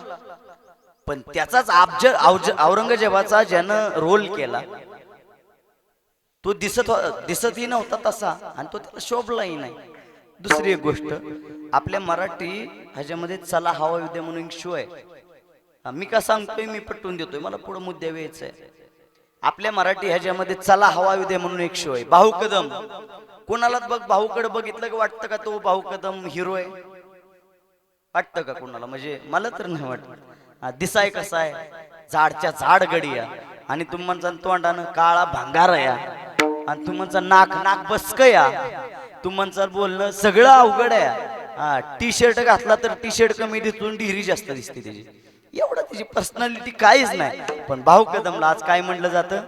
पण त्याचाच औरंगजेबाचा ज्यानं रोल केला तो दिसतही नव्हता तसा आणि तो त्याला शोभलाही नाही. दुसरी एक गोष्ट, आपल्या मराठी ह्याच्यामध्ये चला हवा युद्ध म्हणून एक शो आहे. मी का सांगतोय, मी पटवून देतोय, मला पुढे मुद्दा वेळच आहे. आपल्या मराठी ह्याच्यामध्ये चला हवा युद्ध म्हणून एक शो आहे. भाऊ कदम. कोणाला बघ भाऊकडे बघितलं का वाटतं का तो भाऊ कदम हिरो आहे? वाटतं का कोणाला? म्हणजे मला तर नाही वाटत. दिसाय कसा आहे? झाडच्या झाड गडी आणि तुमचा तोंडानं काळा भांगार या आणि तुमचा नाक बसक या. तुमचं बोलणं सगळं अवघड आहे. टी शर्ट घातला तर टी शर्ट कमी दिसून डिहरी जास्त दिसते त्याची. एवढं त्याची पर्सनॅलिटी काहीच नाही. पण भाऊ कदमला आज काय म्हटलं जातं?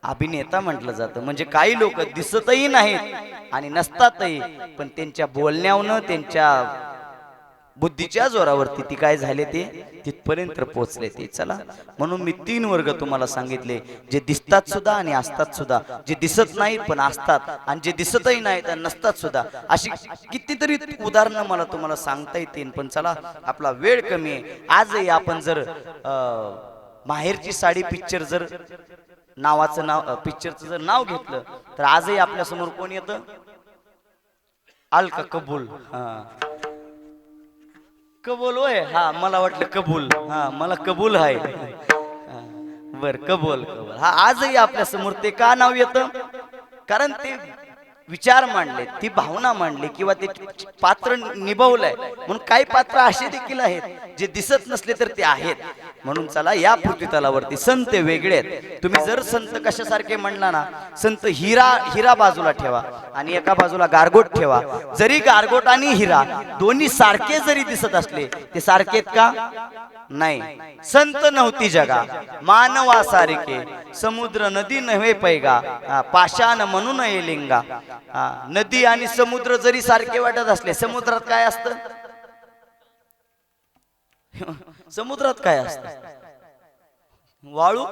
अभिनेता म्हटलं जातं. म्हणजे काही लोक दिसतही नाहीत आणि नसतातही, पण त्यांच्या बोलण्यावरनं त्यांच्या बुद्धीच्या जोरावरती ती काय झाले ते तिथपर्यंत पोहोचले ते. चला, म्हणून मी 3 वर्ग तुम्हाला सांगितले, जे दिसतात सुद्धा आणि असतात सुद्धा, जे दिसत नाहीत पण असतात, आणि जे दिसतही नाहीत आणि नसतात सुद्धा. अशी कितीतरी उदाहरणं मला तुम्हाला सांगता येतील. पण चला, आपला वेळ कमी आहे. आजही आपण जर माहेरची साडी पिक्चर जर नावाचं नाव पिक्चरचं जर नाव घेतलं तर आजही आपल्या समोर कोण येतं? अलका कबूल. कबूल होय. हा, मला वाटलं कबूल. हा, मला कबूल आहे. बर, कबूल कबूल. हा, आजही आपल्या समोर ते का नाव येतं? कारण ते विचार मांडले, ती भावना मांडली, किंवा ते पात्र निभावलंय. म्हणून काही पात्र असे देखील आहेत जे दिसत नसले तर ते आहेत. म्हणून चला, या पृथ्वीतलावरती संत वेगळे आहेत. तुम्ही जर संत कशासारखे म्हणला ना, संत हिरा बाजूला ठेवा आणि एका बाजूला गारगोट ठेवा. जरी गारगोट आणि हिरा दोन्ही सारखे जरी दिसत असले, ते सारखेत का? नाही. संत नव्हती जगा मानवासारखे, समुद्र नदी नव्हे पैगा, पाषाण म्हणून ये लिंगा. नदी आणि समुद्र जरी सारखे वाटत असले, समुद्रात काय असतं? समुद्रात काय असतं? वाळू.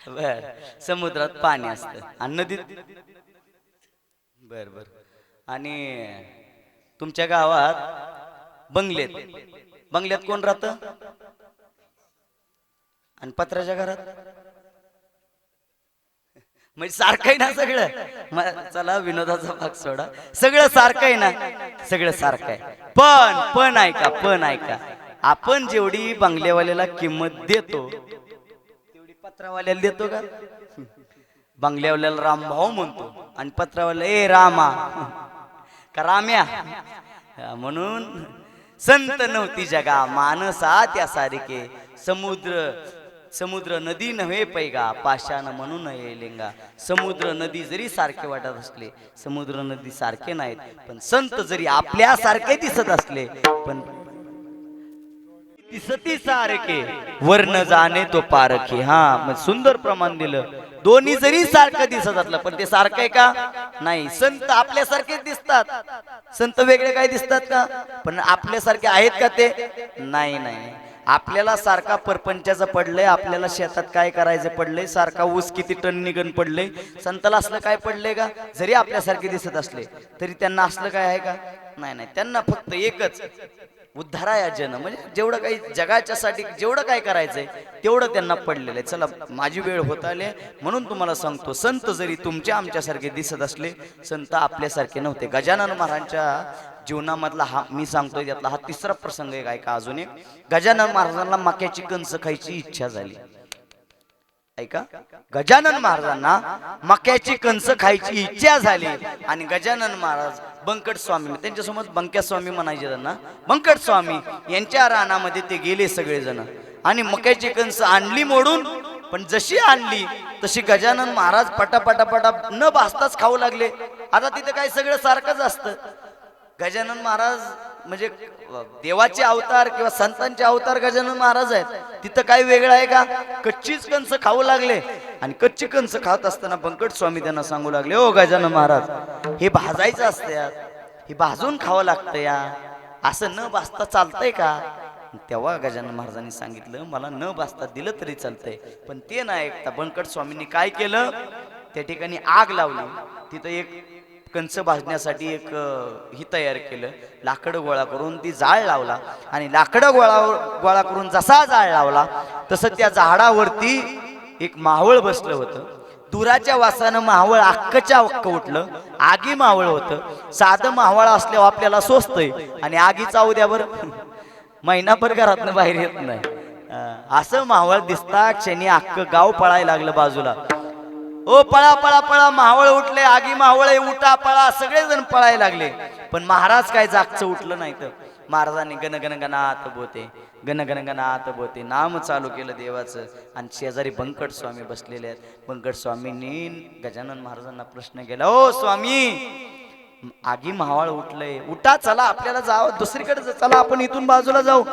बर, समुद्रात पाणी असतं आणि नदीत. बर बर. आणि तुमच्या गावात बंगल्यात कोण राहतं? आणि पत्र्याच्या घरात? म्हणजे सारखं आहे ना सगळं? चला, विनोदाचा भाग सोडा. सगळं सारखं आहे ना? सगळं सारखं आहे. पण ऐका, आपण जेवढी बंगल्यावाल्याला किंमत देतो तेवढी पत्रावाल्याला देतो का? बंगल्यावाल्याला रामभाऊ म्हणतो आणि पत्रावाल्याला ए रामा का राम्या. म्हणून संत नव्हती जगा मानसा त्या सारिके, समुद्र नदी नव्हे पैगा, पाषाण म्हणून ये लिंगा. समुद्र नदी जरी सारखे वाटत असले, समुद्र नदी सारखे नाहीत. पण संत जरी आपल्यासारखे दिसत असले, पण दिसती सारखे वर्ण जाणे तो पारखे. हा, मग सुंदर प्रमाण दिलं. दोन्ही जरी सारखं दिसत असलं, पण ते सारखं आहे का? नाही. संत आपल्यासारखे दिसतात. संत वेगळे काय दिसतात का? पण आपल्यासारखे आहेत का ते? नाही. आपल्याला सारखा परपंचाचं पडलंय, आपल्याला शेतात काय करायचं पडलंय, सारखा ऊस किती टन निघन पडलंय. संताला असलं काय पडलंय का? जरी आपल्यासारखे दिसत असले तरी त्यांना असलं काय आहे का? नाही. त्यांना फक्त एकच, उद्धाराया जन, म्हणजे जेवढं काही जगाच्यासाठी जेवढं काय करायचंय तेवढं त्यांना पडलेलं आहे. चला, माझी वेळ होत आली, म्हणून तुम्हाला सांगतो, संत जरी तुमच्या आमच्यासारखे दिसत असले, संत आपल्यासारखे नव्हते. गजानन महाराजांच्या जीवनामधला हा मी सांगतोय त्यातला हा 3रा प्रसंग आहे. का अजून एक? गजानन महाराजांना मक्याची कणसं खायची इच्छा झाली. ऐका, गजानन महाराजांना मक्याची कणसं खायची इच्छा झाली आणि गजानन महाराज बंकट स्वामी, त्यांच्यासमोर बंक्या स्वामी म्हणायचे त्यांना, बंकट स्वामी यांच्या रानामध्ये ते गेले सगळेजण आणि मक्याची कणसं आणली मोडून. पण जशी आणली तशी गजानन महाराज पटापटा न भासताच खाऊ लागले. आता तिथे काय सगळं सारखंच असतं. गजानन महाराज म्हणजे देवाचे अवतार किंवा संतांचे अवतार गजानन महाराज आहेत. तिथं काय वेगळं आहे का? कच्चीच कणसं खाऊ लागले आणि कच्ची कणसं खात असताना बंकट स्वामी त्यांना सांगू लागले, ओ गजानन महाराज, हे भाजायचं असतं यार, हे भाजून खावं लागतं या, असं न भाजता चालतंय का? तेव्हा गजानन महाराजांनी सांगितलं, मला न भाजता दिलं तरी चालतंय. पण ते ना ऐकता बंकट स्वामींनी काय केलं, त्या ठिकाणी आग लावली. तिथं एक कंच भाजण्यासाठी एक ही तयार केलं, लाकडं गोळा करून ती जाळ लावला आणि लाकडं गोळा करून जसा जाळ लावला तसं त्या झाडावरती एक मावळ बसलं होतं. दुराच्या वासानं मावळ अक्कच्या अक्क उठलं. आगी मावळ होतं. साधं मावळ असल्यावर आपल्याला सोसतंय आणि आगीचा उद्यावर महिनाभर घरातनं बाहेर येत नाही. असं मावळ दिसता क्षणी अख्खं गाव पळायला लागलं बाजूला. ओ पळा पळा पळा, मावळ उठले, आगी मावळ आहे, उठा पळा, सगळेजण पळायला लागले. पण महाराज काय जागचं उठलं नाही. तर महाराजांनी गण गण गणात बोते, गण गण गणात बोते नाम चालू केलं देवाचं. आणि शेजारी बंकट स्वामी बसलेले आहेत. बंकट स्वामींनी गजानन महाराजांना प्रश्न केला, ओ स्वामी, आगी मावळ उठलंय, उठा, चला आपल्याला जावं दुसरीकडे, चला आपण इथून बाजूला जाऊ.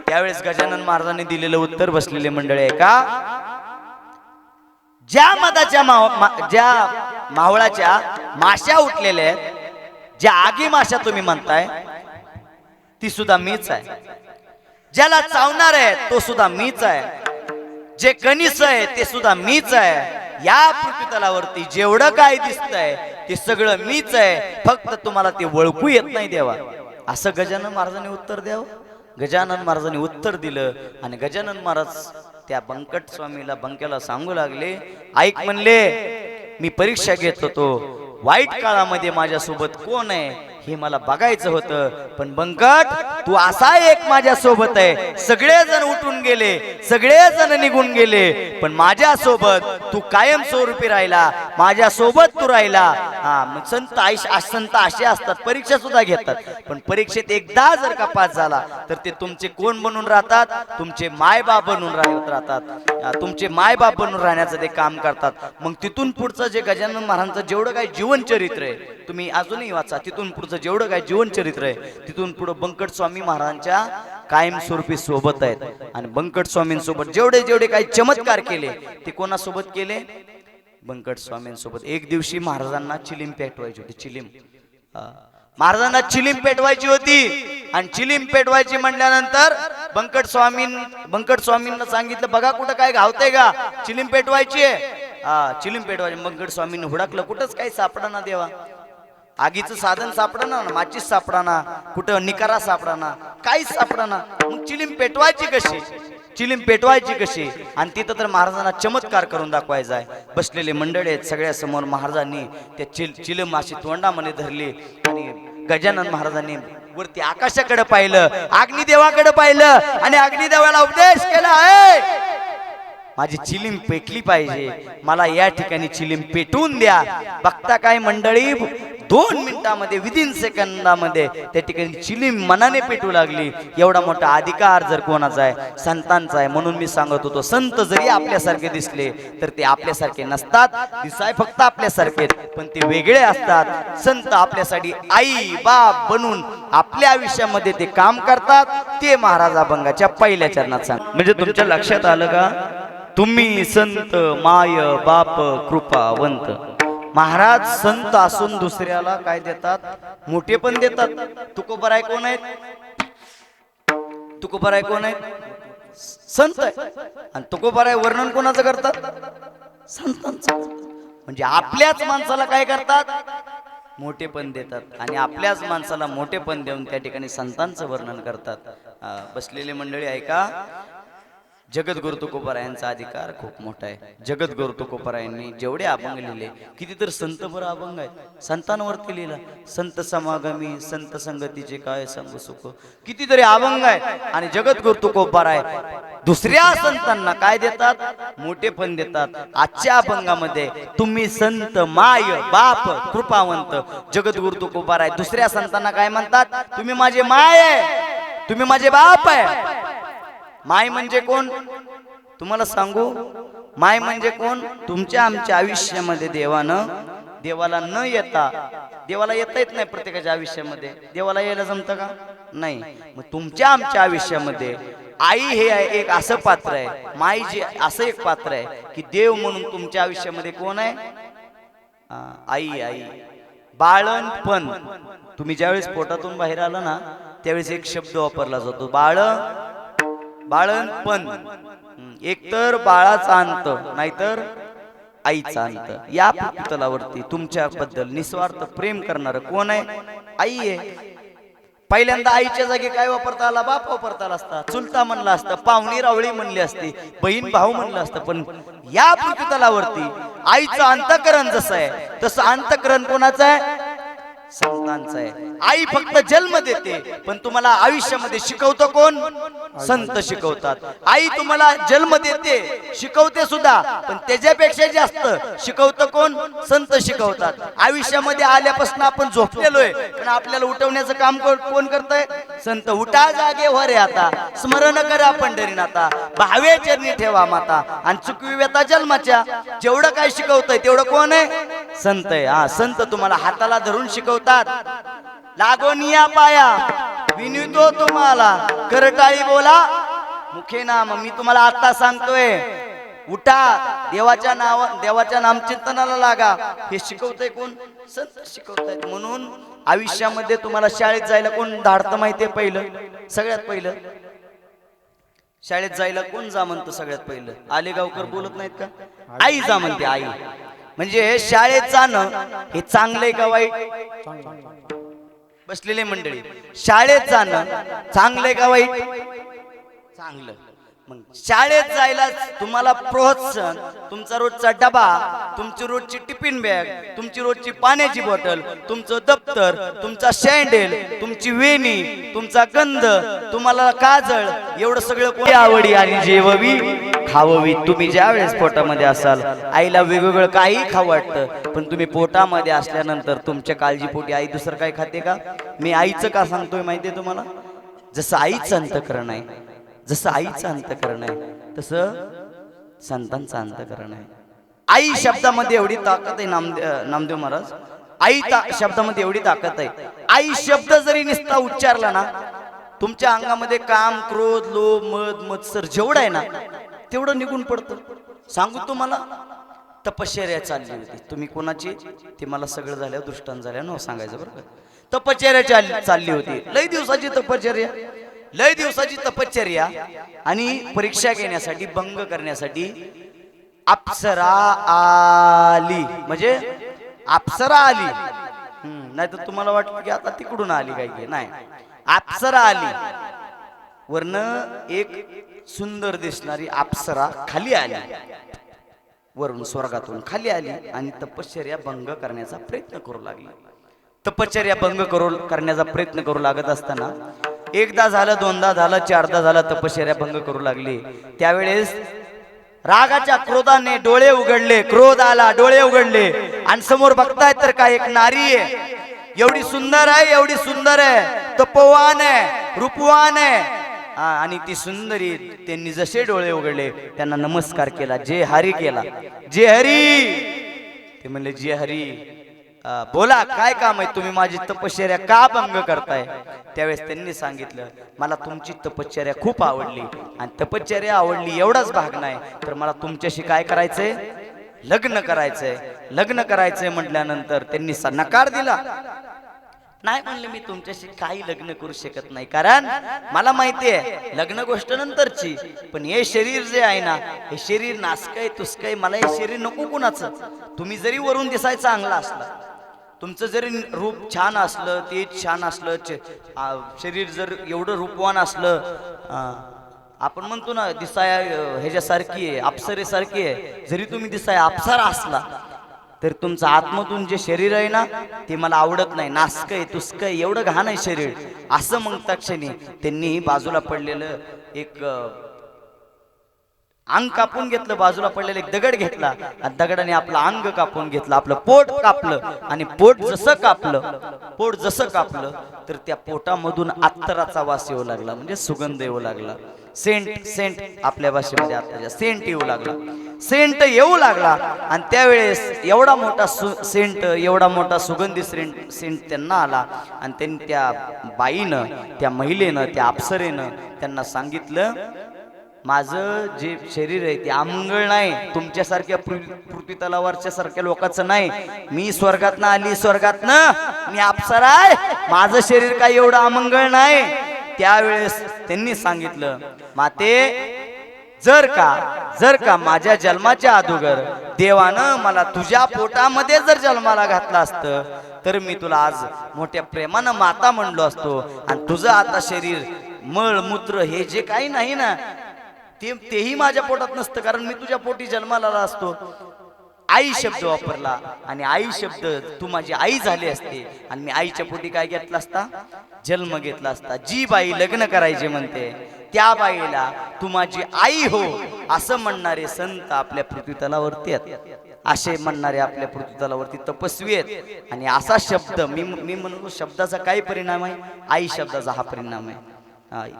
त्यावेळेस गजानन महाराजांनी दिलेलं उत्तर बसलेले मंडळी आहे का, ज्या मधाच्या ज्या मावळाच्या माश्या उठलेल्या आहेत, ज्या आगी माश्या तुम्ही म्हणताय ती सुद्धा मीच आहे, ज्याला चावणार आहे तो सुद्धा मीच आहे, जे कणीस आहे ते सुद्धा मीच आहे. या पृथ्वीतलावरती जेवढं काय दिसतंय ते सगळं मीच आहे, फक्त तुम्हाला ते ओळखू येत नाही देवा. असं गजानन महाराजांनी उत्तर द्यावं. गजानन महाराजांनी उत्तर दिलं आणि गजानन महाराज त्या बंकट स्वामीला बंक्याला सांगू लागले, ऐक म्हणले, मी परीक्षा घेत होतो, वाईट काळामध्ये माझ्यासोबत कोण आहे हे मला बघायचं होतं, पण बंकट तू असा एक माझ्या सोबत आहे. सगळेजण उठून गेले, सगळेजण निघून गेले, पण माझ्या सोबत तू कायम स्वरूपी राहिला, माझ्या सोबत तू राहिला. हा, मग संत असे असतात, परीक्षा सुद्धा घेतात, पण परीक्षेत एकदा जर का पास झाला तर ते तुमचे कोण बनून राहतात, तुमचे मायबाप बनून राहतात. तुमचे मायबाप बनून राहण्याचं ते काम करतात. मग तिथून पुढचं जे गजानन महाराजांचं जेवढं काही जीवनचरित्र आहे तुम्ही अजूनही वाचा, तिथून पुढचं जेवढं काही जीवनचरित्र आहे तिथून पुढे बंकट स्वामी महाराजांच्या कायमस्वरूपी सोबत आहेत. आणि बंकट स्वामींसोबत जेवढे जेवढे काही चमत्कार केले ते कोणासोबत केले, बंकट स्वामींसोबत. एक दिवशी महाराजांना चिलीम पेटवायची होती, चिलीम महाराजांना चिलीम पेटवायची होती. आणि चिलीम पेटवायची म्हटल्यानंतर बंकट स्वामींना सांगितलं, बघा कुठं काय घावतंय का, चिलीम पेटवायची आहे. चिलीम पेटवायची. बंकट स्वामींनी हुडकलं, कुठंच काही सापडा देवा, आगीचं साधन सापडना, माचीस सापडाना, कुठं निकारा सापडाना, काहीच सापडाना. मग चिलीम पेटवायची कशी, चिलीम पेटवायची कशी. आणि तिथं तर महाराजांना चमत्कार करून दाखवायचा आहे. बसलेले मंडळी आहेत सगळ्या समोर, महाराजांनी त्या चिलीम अशी तोंडामध्ये धरली आणि गजानन महाराजांनी वरती आकाशाकडे पाहिलं, अग्निदेवाकडे पाहिलं आणि अग्निदेवाला उपदेश केला, माझी चिलीम पेटली पाहिजे, मला या ठिकाणी चिलीम पेटवून द्या. बघता काय मंडळी, 2 मिनिटामध्ये विदिन सेकंदामध्ये त्या ठिकाणी चिलीम मनाने पेटू लागली. एवढा मोठा अधिकार जर कोणाचा आहे, संतांचा आहे. म्हणून मी सांगत होतो, संत जरी आपल्यासारखे दिसले तर ते आपल्यासारखे नसतात, दिसाय फक्त आपल्यासारखे, पण ते वेगळे असतात. संत आपल्यासाठी आई बाप बनून आपल्या आयुष्यामध्ये ते काम करतात. ते महाराज अभंगाच्या पहिल्या चरणात सांग. म्हणजे तुमच्या लक्षात आलं का, तुम्ही संत माय बाप कृपावंत. महाराज संत असून दुसऱ्याला काय देतात, मोठे पण देतात. तुकोबराय कोण आहेत, तुकोबराय कोण आहेत, संत आहे. आणि तुकोबराय वर्णन कोणाचं करतात, संतांचं. म्हणजे आपल्याच माणसाला काय करतात, मोठे पण देतात. आणि आपल्याच माणसाला मोठे पण देऊन त्या ठिकाणी संतांचं वर्णन करतात. बसलेले मंडळी ऐका, जगद्गुरु तुकोबरायांचा अधिकार खूप मोठा आहे. जगद्गुरु तुकोबरायांनी जेवढे अभंग लिहिले, किती तर संत बरं अभंग आहेत, संतांवरती लिहिला. संत समागमी संत संगतीचे काय सांगू सुख, कितीतरी अभंग आहेत. आणि जगद्गुरु तुकोबराय दुसऱ्या संतांना काय देतात, मोठे पण देतात. आजच्या अभंगामध्ये तुम्ही संत माय बाप कृपावंत, जगद्गुरु तुकोबराय दुसऱ्या संतांना काय म्हणतात, तुम्ही माझे माय आहे, तुम्ही माझे बाप आहे. माय म्हणजे कोण तुम्हाला सांगू, माय म्हणजे कोण, तुमच्या आमच्या आयुष्यामध्ये देवाला न येता, देवाला येता येत नाही प्रत्येकाच्या आयुष्यामध्ये, देवाला यायला जमतं का, नाही. मग तुमच्या आमच्या आयुष्यामध्ये आई हे एक असं पात्र आहे, माई जे असं एक पात्र आहे की देव म्हणून तुमच्या आयुष्यामध्ये कोण आहे, आई. आई बाळणपण, तुम्ही ज्यावेळेस पोटातून बाहेर आला ना त्यावेळेस एक शब्द वापरला जातो, बाळणपण. एकतर बाळाचा अंत, नाहीतर आईचा अंत. या पुतलावरती तुमच्याबद्दल निस्वार्थ प्रेम करणार कोण आहे, आई आहे. पहिल्यांदा आईच्या जागी काय वापरता आला, बाप वापरता आला असता, चुलता म्हणला असता, पाहुणी रावळी म्हणली असती, बहीण भाऊ म्हणलं असतं. पण या पृथ्वीतलावरती आईचं अंतकरण जसं आहे तसं अंतकरण कोणाचं आहे, संतांचं आहे. आई फक्त जन्म देते, पण तुम्हाला आयुष्यामध्ये शिकवतं कोण, संत शिकवतात. आई तुम्हाला जन्म देते, शिकवते सुद्धा, पण त्याच्यापेक्षा जास्त शिकवतं कोण, संत शिकवतात. आयुष्यामध्ये आल्यापासून आपण झोपलेलोय, पण आपल्याला उठवण्याचं काम कोण करतंय, संत. उठा जागे वर आता, स्मरण करा पंढरीनाथा, भावे चरणी ठेवा माता, आणि चुकवी व्यथा जन्माच्या. जेवढं काय शिकवतंय तेवढं कोण आहे, संत आहे. हा, संत तुम्हाला हाताला धरून शिकवतात. लागोनिया पाया विनितो तुम्हाला, करटाळी बोला मुखे नाम. मी तुम्हाला आता सांगतोय, उठा, देवाच्या नामचिंतनाला लागा. हे शिकवतंय कोण? संत शिकवतायत. म्हणून आयुष्यामध्ये तुम्हाला शाळेत जायला कोण धाडतं माहितीये? पहिलं, सगळ्यात पहिलं शाळेत जायला कोण जा म्हणतं? सगळ्यात पहिलं आलेगावकर बोलत नाहीत का? आई जा म्हणते, आई. म्हणजे शाळेत जाणं हे चांगलंय का वाईट? बसलेले मंडळी, शाळेत जाणं चांगलंय का वाईट? चांगलं. मग शाळेत जायला तुम्हाला प्रोत्साहन, तुमचा रोजचा डबा, तुमची रोजची टिफिन बॅग, तुमची रोजची पाण्याची बॉटल, तुमचं दप्तर, तुमचा सँडेल, तुमची वेणी, तुमचा गंध, तुम्हाला काजळ, एवढं सगळं कोणी आवडी आणि जेववी खाववी. तुम्ही ज्या वेळेस पोटामध्ये असाल, आईला वेगवेगळं काही खाऊ वाटतं, पण तुम्ही पोटामध्ये असल्यानंतर तुमच्या काळजीपोटी आई दुसरं काय खाते का? मी आईचं का सांगतोय माहितीये तुम्हाला? जसं आईचं अंतःकरण आहे, जसं आईचं अंतःकरण आहे, तसं संतांचं अंतःकरण आहे. आई शब्दामध्ये एवढी ताकद आहे. नामदेव महाराज, आई शब्दामध्ये एवढी ताकद आहे. आई शब्द जरी नुसता उच्चारला ना, तुमच्या अंगामध्ये काम, क्रोध, लोभ, मद, मत्सर जेवढं आहे ना, तेवढं निघून पडतं. सांगू तुम्हाला, तपश्चर्या चालली होती. तुम्ही कोणाची ते मला सगळं झाल्यावर, दृष्टांत झाल्यावर न सांगायचं बरं का. तपश्चर्या चालली होती, लय दिवसाची तपश्चर्या, लय दिवसाची तपश्चर्या. आणि परीक्षा घेण्यासाठी, भंग करण्यासाठी अप्सरा आली. म्हणजे अप्सरा आली, नाही तर तुम्हाला वाटलं की आता तिकडून आली काय की, नाही. अप्सरा आली, वरन एक सुंदर दिसणारी अप्सरा खाली आली, वरून स्वर्गातून खाली आली आणि तपश्चर्या भंग करण्याचा प्रयत्न करू लागली. तपश्चर्या भंग करण्याचा प्रयत्न करू लागत असताना एकदा झालं, दोनदा झालं, चारदा झालं, तपश्चर्या भंग करू लागली. त्यावेळेस रागाच्या क्रोधाने डोळे उघडले, क्रोध आला, डोळे उघडले आणि समोर बघताय तर काय, एक नारी आहे. एवढी सुंदर आहे, एवढी सुंदर आहे, तपोवान आहे, रूपवान आहे. आणि ती सुंदरी, त्यांनी जसे डोळे उघडले त्यांना नमस्कार केला, जे हरी केला, जे हरी. ते म्हणले, जे हरी, बोला काय काम आहे, तुम्ही माझी तपश्चर्या का भंग करताय? त्यावेळेस त्यांनी सांगितलं, मला तुमची तपश्चर्या खूप आवडली आणि तपश्चर्या आवडली एवढाच भाग नाही, तर मला तुमच्याशी काय करायचंय? लग्न करायचंय. लग्न करायचंय म्हटल्यानंतर त्यांनी नकार दिला. नाही म्हणले, मी तुमच्याशी काही लग्न करू शकत नाही, कारण मला माहिती आहे लग्न गोष्ट नंतरची, पण हे शरीर जे आहे ना, हे शरीर नासकय, तुसकय, मला हे शरीर नको कुणाचं. तुम्ही जरी वरून दिसाय चांगला असला, तुमचं जरी रूप छान असलं, तेज छान असलं, शरीर जर एवढं रूपवान असलं, आपण म्हणतो ना दिसाया ह्याच्यासारखी आहे, अप्सरेसारखी आहे, जरी तुम्ही दिसाय अप्सरा असला, तर तुमचं आत्मतून जे शरीर आहे ना, ते मला आवडत नाही, नासकय, तुसकय, एवढं घाण आहे शरीर. असं म्हणता क्षणी त्यांनी बाजूला पडलेलं एक अंग कापून घेतलं, बाजूला पडलेलं एक दगड घेतला आणि दगडाने आपलं अंग कापून घेतलं, आपलं पोट कापलं. आणि पोट जसं कापलं तर त्या पोटामधून अत्तराचा वास येऊ लागला, म्हणजे सुगंध येऊ लागला. सेंट आपल्या भाषेमध्ये आता सेंट येऊ लागला, सेंट येऊ लागला. आणि त्यावेळेस एवढा मोठा सेंट, एवढा मोठा सुगंधी सेंट त्यांना आला. आणि त्यांनी त्या बाईनं, त्या महिलेनं, त्या अप्सरेनं त्यांना सांगितलं, माझं जे शरीर आहे ते अमंगळ नाही, तुमच्यासारख्या पृथ्वी तलावरच्या सारख्या लोकांचं नाही. मी स्वर्गातनं आली, स्वर्गातनं मी अप्सरा आहे, माझं शरीर काही एवढं अमंगळ नाही. त्यावेळेस त्यांनी सांगितलं, माते, जर का माझ्या जन्माच्या अगोदर देवानं मला तुझ्या पोटामध्ये जर जन्माला घातलं असतं, तर मी तुला आज मोठ्या प्रेमानं माता म्हणलो असतो. आणि तुझं आता शरीर, मळ मूत्र हे जे काही नाही ना, तेही माझ्या पोटात नसतं, कारण मी तुझ्या पोटी जन्माला आला असतो. आई शब्द वापरला आणि आई शब्द, तू माझी आई झाली असते आणि मी आईच्या पोटी काय घेतला असता? जन्म घेतला असता. जी बाई लग्न करायचे म्हणते त्या बाईला तू माझी आई हो असं म्हणणारे संत आपल्या पृथ्वीतलावरती आहेत. असे म्हणणारे आपल्या पृथ्वीतलावरती तपस्वी आहेत. आणि असा शब्द मी म्हणतो, शब्दाचा काय परिणाम आहे? आई शब्दाचा हा परिणाम आहे.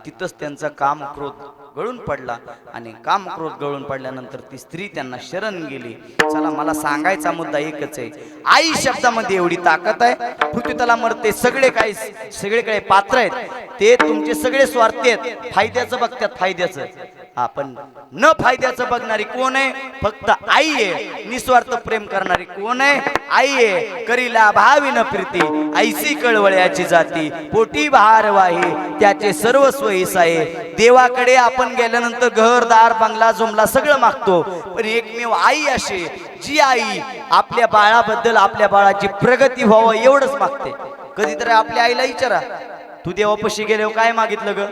तिथंच त्यांचा काम क्रोध गळून पडला आणि काम क्रोध गळून पडल्यानंतर ती स्त्री त्यांना शरण गेली. चला, मला सांगायचा मुद्दा एकच आहे. आई शब्दामध्ये एवढी ताकद आहे. पृथ्वीतलामध्ये सगळे पात्र आहेत, ते तुमचे सगळे स्वार्थी आहेत, फायद्याचं बघतात, फायद्याचं. आपण न फायद्याचं बघणारी कोण आहे? फक्त आई आहे. निस्वार्थ प्रेम करणारी कोण आहे? आई आहे. करीला भावी न प्रीती ऐसी कळवळ्याची जाती, पोटी बहार वाही त्याचे सर्वस्व हिस आहे. देवाकडे आपण गेल्यानंतर घरदार बंगला जुमला सगळं मागतो, पण एकमेव आई अशी जी आई आपल्या बाळाबद्दल, आपल्या बाळाची प्रगती व्हावं एवढंच मागते. कधीतरी आपल्या आईला विचारा, तू देवापाशी गेल्यावर काय मागितलं ग?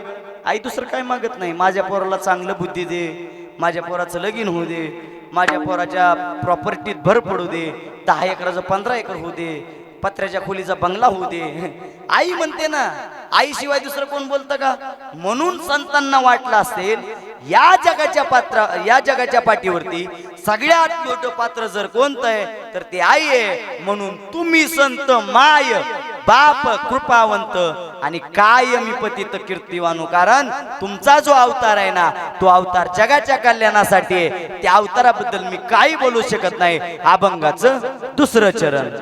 आई दुसरं काय मागत नाही. माझ्या पोराला चांगलं बुद्धी दे, माझ्या पोराचं लगीन होऊ दे, माझ्या पोराच्या प्रॉपर्टीत भर पडू दे, 10 एकराचं 15 एकर होऊ दे, पत्र्याच्या खोलीचा बंगला होऊ दे. आई म्हणते ना, आई शिवाय दुसरं कोण बोलतं का? म्हणून संतांना वाटलं असेल या जगाच्या पाठीवरती सगळ्यात मोठं पात्र जर कोणतं आहे तर ते आई आहे. म्हणून तुम्ही संत माय बाप कृपावंत आणि कायमी पतित कीर्तिवानू. कारण तुमचा जो अवतार आहे ना, तो अवतार जगाच्या कल्याणासाठी आहे. त्या अवताराबद्दल मी काही बोलू शकत नाही. अभंगाचं दुसरं चरण.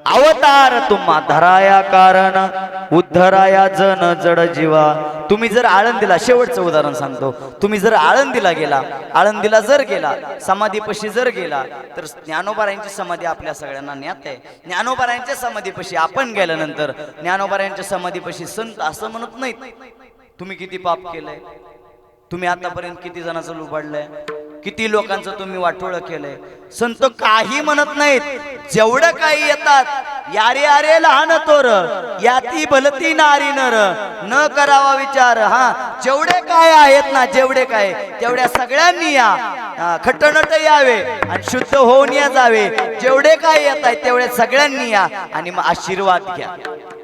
अवतार तुम्हा धराया कारण उद्धराया जन जड जीवा. तुम्ही जर आळंदीला, शेवटचं उदाहरण सांगतो, तुम्ही जर आळंदीला जर गेला, समाधीपाशी जर गेला, तर ज्ञानोबारायांची समाधी आपल्या सगळ्यांना ज्ञात आहे. ज्ञानोबारायांच्या समाधीपाशी आपण गेल्यानंतर ज्ञानोबारायांच्या समाधीपाशी संत असं म्हणत नाहीत, तुम्ही किती पाप केलंय, तुम्ही आतापर्यंत किती जणांचं लुबाडलंय, किती लोकांचं तुम्ही वाटोळं केलंय. संत काही म्हणत नाहीत. जेवढं काही येतात, यारे यारे लहान तोर याती भलती नारी नर न करावा विचार. जेवढे काय आहेत ना, जेवढे काय तेवढ्या सगळ्यांनी या, खटनट यावे आणि शुद्ध होऊन या जावे. जेवढे काय येत आहेत तेवढ्या सगळ्यांनी या आणि मग आशीर्वाद घ्या.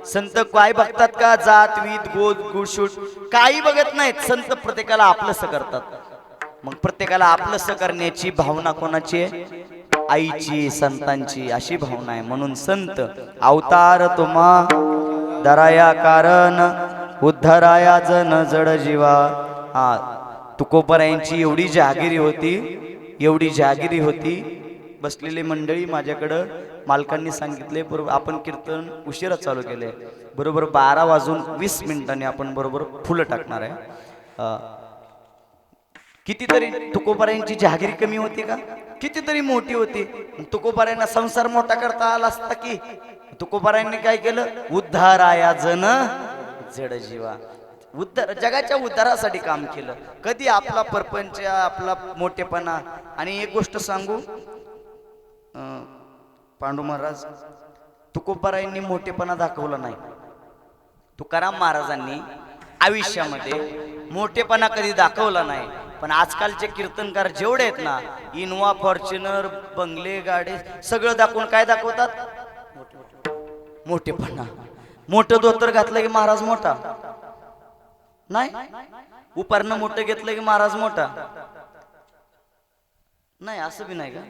संत काय बघतात का? जात वीत गोद गुळशूट काही बघत नाहीत. संत प्रत्येकाला आपलंसं करतात. मग प्रत्येकाला आपलंसं करण्याची भावना कोणाची आहे? आईची, संतांची अशी भावना आहे. म्हणून संत अवतार तुम्हा धराया कारण उद्धराया जन जड जीवा. तुकोबरायांची एवढी जहागिरी होती. बसलेली मंडळी माझ्याकडं मालकांनी सांगितले, बरोबर आपण कीर्तन उशिरा चालू केले, बरोबर 12:20 आपण बरोबर फुलं टाकणार आहे. कितीतरी तुकोबारायांची जहागिरी कमी होती का? कितीतरी मोठी होती. तुकोबारायांना संसार मोठा करता आला असता की? तुकोबारायांनी काय केलं? उद्धाराया जन जड जीवा. जगाच्या उद्धारासाठी काम केलं. कधी आपला परपंच, आपला मोठेपणा. आणि एक गोष्ट सांगू, पांडू महाराज, तुकोबारायांनी मोठेपणा दाखवला नाही. तुकाराम महाराजांनी आयुष्यामध्ये मोठेपणा कधी दाखवला नाही. पण आजकालचे कीर्तनकार जेवढे आहेत ना, इनोवा, फॉर्च्युनर, बंगले, गाडी सगळं दाखवून काय दाखवतात? मोठेपणा. मोठं धोतर घातलं की महाराज मोठा नाही, उपारनं मोठं घेतलं की महाराज मोठा नाही, असं बी नाही का?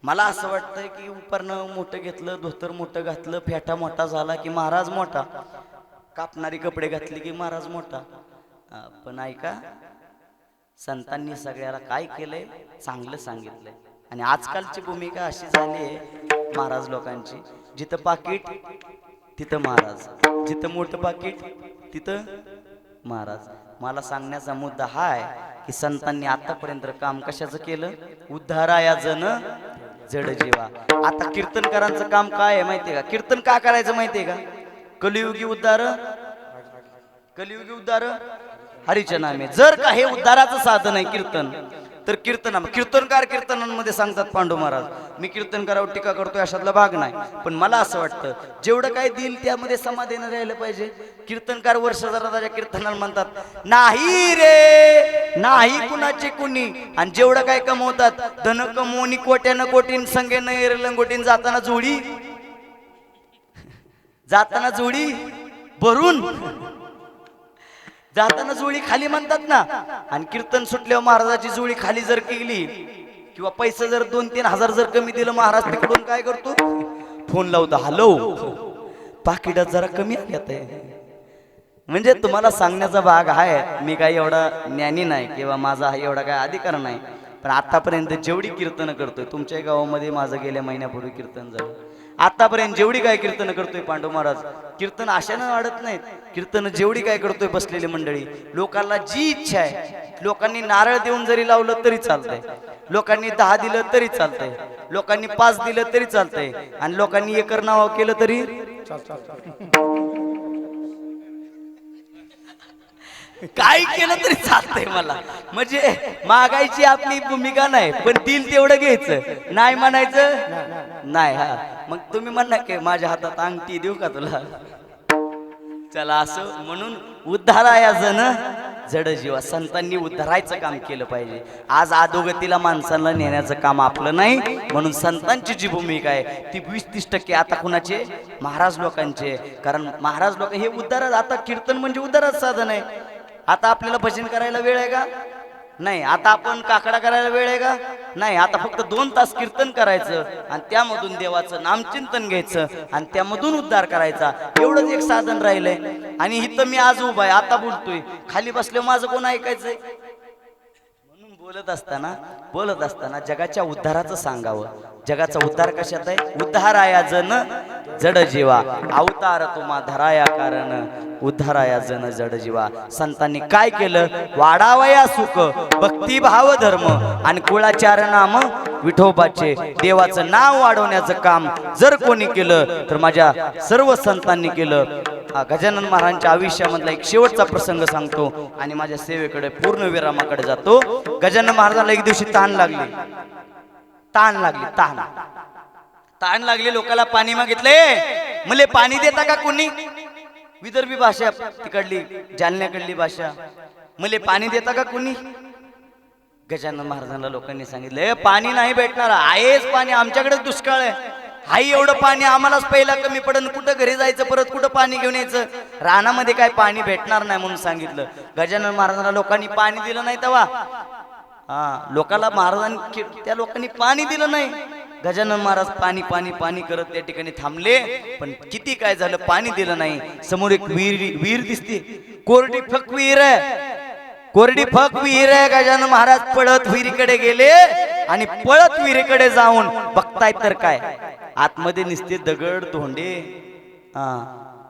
मला असं वाटतंय की उपारनं मोठं घेतलं, धोतर मोठं घातलं, फेटा मोठा झाला की महाराज मोठा, कापणारी कपडे घातले की महाराज मोठा. पण ऐका, संतांनी सगळ्याला काय केलंय? चांगलं सांगितलंय. आणि आजकालची भूमिका अशी झाली आहे महाराज लोकांची, जिथं पाकिट तिथं महाराज, जिथं मोठं पाकिट तिथं महाराज. मला सांगण्याचा मुद्दा हा आहे की संतांनी आतापर्यंत काम कशाचं केलं? उद्धाराया जन जड जीवा. आता कीर्तनकारांचं काम काय आहे माहितीये का? कीर्तन का करायचं माहितीये का? कलियुगी उद्धार, कलियुगी उद्धार हरीच्या नामे. जर का हे उद्धाराचं साधन आहे कीर्तन, तर कीर्तनकार कीर्तनांमध्ये सांगतात पांडू महाराज, मी कीर्तनकारावर टीका करतोय अशातला भाग नाही. पण मला असं वाटतं जेवढं काय देईल त्यामध्ये समाधान राहिलं पाहिजे. कीर्तनकार वर्षभराच्या कीर्तनाला म्हणतात नाही रे नाही कुणाचे कुणी, आणि जेवढं काय कमवतात धन कमवणी कोट्यानं कोटीन संगे नैर लंगोटीन, जाताना जोडी भरून, जाताना जुळी खाली म्हणतात ना. आणि कीर्तन सुटल्यावर महाराजाची जुळी खाली जर केली किंवा पैसे जर 2-3 हजार जर कमी दिलं, महाराज तिकडून काय करतो? फोन लावतो, हॅलो पाकिटात जरा कमी आल्यात आहे. म्हणजे तुम्हाला सांगण्याचा भाग आहे, मी काही एवढा ज्ञानी नाही किंवा माझा हा एवढा काय अधिकार नाही, पण आतापर्यंत जेवढी कीर्तन करतोय, तुमच्या गावामध्ये माझं गेल्या महिन्यापूर्वी कीर्तन झालं, आतापर्यंत जेवढी काय कीर्तन करतोय पांडू महाराज, कीर्तन अशानं वाढत नाहीत. कीर्तन जेवढी काय करतोय बसलेली मंडळी, लोकांना जी इच्छा आहे, लोकांनी नारळ देऊन जरी लावलं तरी चालतंय, लोकांनी 10 दिलं तरी चालतंय, लोकांनी 5 दिलं तरी चालतंय, आणि लोकांनी एकर नाव केलं तरी काय केलं तरी चालतंय मला. म्हणजे मागायची आपली भूमिका नाही, पण दिल तेवढं घ्यायचं, नाही म्हणायचं नाही. हा मग तुम्ही म्हणा की माझ्या हातात अंगठी देऊ का तुला, चला असं म्हणून उद्धाराया जन जड जीवा, संतांनी उद्धारायचं काम केलं पाहिजे. आज अधोगतीला माणसांना नेण्याचं काम आपलं नाही, म्हणून संतांची जी भूमिका आहे ती 20-30% आता कुणाचे, महाराज लोकांचे. कारण महाराज लोक हे उद्धार, आता कीर्तन म्हणजे उद्धाराचं साधन आहे. आता आपल्याला भजन करायला वेळ आहे का? नाही. आता आपण काकडा करायला वेळ आहे का? नाही. आता फक्त 2 तास कीर्तन करायचं आणि त्यामधून देवाचं नामचिंतन घ्यायचं आणि त्यामधून उद्धार करायचा, एवढंच एक साधन राहिलंय. आणि इथं मी आज उभा आहे, आता बोलतोय, खाली बसले माझं कोण ऐकायचंय? म्हणून बोलत असताना जगाच्या उद्धाराचं सांगावं. जगाचा उद्धार कशात आहे? उद्धाराया जन जड जीवा, अवतार तुम्हा धराया कारण, उद्धाराया जन जड जीवा. संतांनी काय केलं? वाढावया सुख, भक्ती भाव धर्म आणि कुळाचार नाम विठोबाचे, देवाचं नाव वाढवण्याचं काम जर कोणी केलं तर माझ्या सर्व संतांनी केलं. गजानन महाराजांच्या आयुष्यामधला एक शेवटचा प्रसंग सांगतो आणि माझ्या सेवेकडे पूर्ण विरामाकडे जातो. गजानन महाराजांना एक दिवशी तहान लागली, लोकांना पाणी मागितले. मले पाणी देता का कोणी? विदर्भी भाषा, तिकडली जालन्याकडली भाषा, मले पाणी देता का कोणी? गजानन महाराजांना लोकांनी सांगितलं, पाणी नाही भेटणार, आहेच पाणी, आमच्याकडे दुष्काळ आहे, हाई एवढं पाणी आम्हालाच पहिला कमी पडन, कुठं घरी जायचं, परत कुठं पाणी घेऊन यायचं, रानामध्ये काय पाणी भेटणार नाही म्हणून सांगितलं. गजानन महाराजांना लोकांनी पाणी दिलं नाही तेव्हा. लोकांना महाराजांनी, त्या लोकांनी पाणी दिलं नाही. गजानन महाराज पाणी पाणी पाणी करत त्या ठिकाणी थांबले, पण किती काय झालं, पाणी दिलं नाही. समोर एक विहीर दिसते, कोरडी फक विहीर आहे. गजानन महाराज पळत विहिरीकडे गेले आणि पळत विहिरीकडे जाऊन बघतायत तर काय, आतमध्ये निसते दगड धोंडे,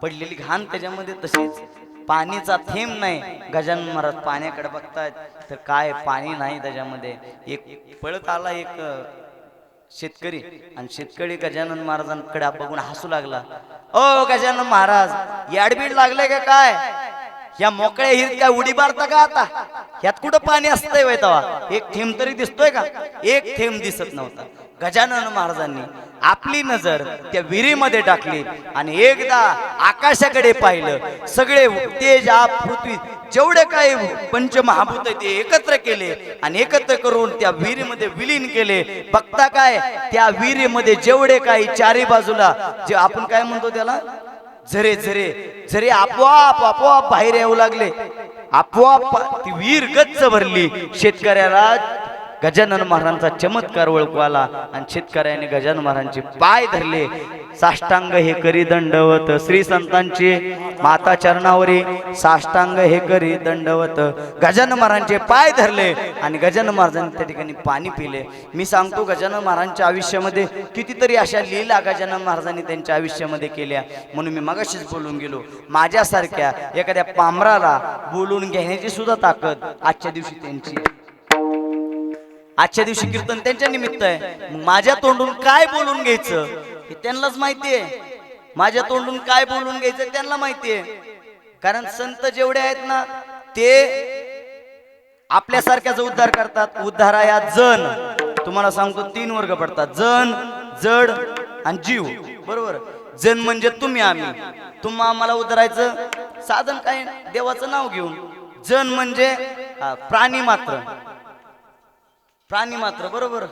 पडलेली घाण त्याच्यामध्ये, तशीच पाणीचा थेंब नाही. गजानन महाराज पाण्याकडे बघतायत तर काय, पाणी नाही त्याच्यामध्ये. एक पळत आला एक शेतकरी, आणि शेतकरी गजानन महाराजांकडे बघून हसू लागला. ओ गजानन महाराज, याडबीड लागले का काय? या मोकळ्या हिरीत काय उडी मारता का? आता यात कुठं पाणी असतंय वय तेव्हा? एक थेंब तरी दिसतोय का? एक थेंब दिसत नव्हता. गजानन महाराजांनी आपली नजर त्या विहिरीमध्ये टाकली आणि एकदा आकाशाकडे पाहिलं. सगळे तेज, आप, पृथ्वी, जेवढे काही पंचमहाभूत ते एकत्र केले आणि एकत्र करून त्या विहिरीमध्ये विलीन केले. बघता काय, त्या विहिरीमध्ये जेवढे काही चारी बाजूला, जे आपण काय म्हणतो त्याला, झरे झरे झरे आपोआप बाहेर येऊ लागले. आपोआप ती विहीर गच्च भरली. शेतकऱ्याला गजानन महाराजांचा चमत्कार ओळखू आला आणि शेतकऱ्याने गजानन महाराजांचे पाय धरले. साष्टांग हे करी दंडवत, श्री संतांचे माता चरणावरी साष्टांग हे करी दंडवत. गजानन महाराजांचे पाय धरले आणि गजानन महाराजांनी त्या ठिकाणी पाणी पिले. मी सांगतो, गजानन महाराजांच्या आयुष्यामध्ये कितीतरी अशा लीला गजानन महाराजांनी त्यांच्या आयुष्यामध्ये केल्या. म्हणून मी मगाशीच बोलून गेलो, माझ्यासारख्या एखाद्या पामराला बोलून घेण्याची सुद्धा ताकद आजच्या दिवशी त्यांची. आजच्या दिवशी कीर्तन त्यांच्या निमित्त आहे. माझ्या तोंडून काय बोलून घ्यायचं हे त्यांनाच माहितीये. माझ्या तोंडून काय बोलून घ्यायचं त्यांना माहितीये. कारण संत जेवढे आहेत ना, ते आपल्यासारख्याचा उद्धार करतात. उद्धाराया जन, तुम्हाला सांगतो 3 वर्ग पडतात, जन, जड आणि जीव. बरोबर? जन म्हणजे तुम्ही, आम्ही, तुम्हा आम्हाला उद्धारायचं साधन काय? देवाचं नाव घेऊन. जन म्हणजे प्राणी मात्र, बरोबर?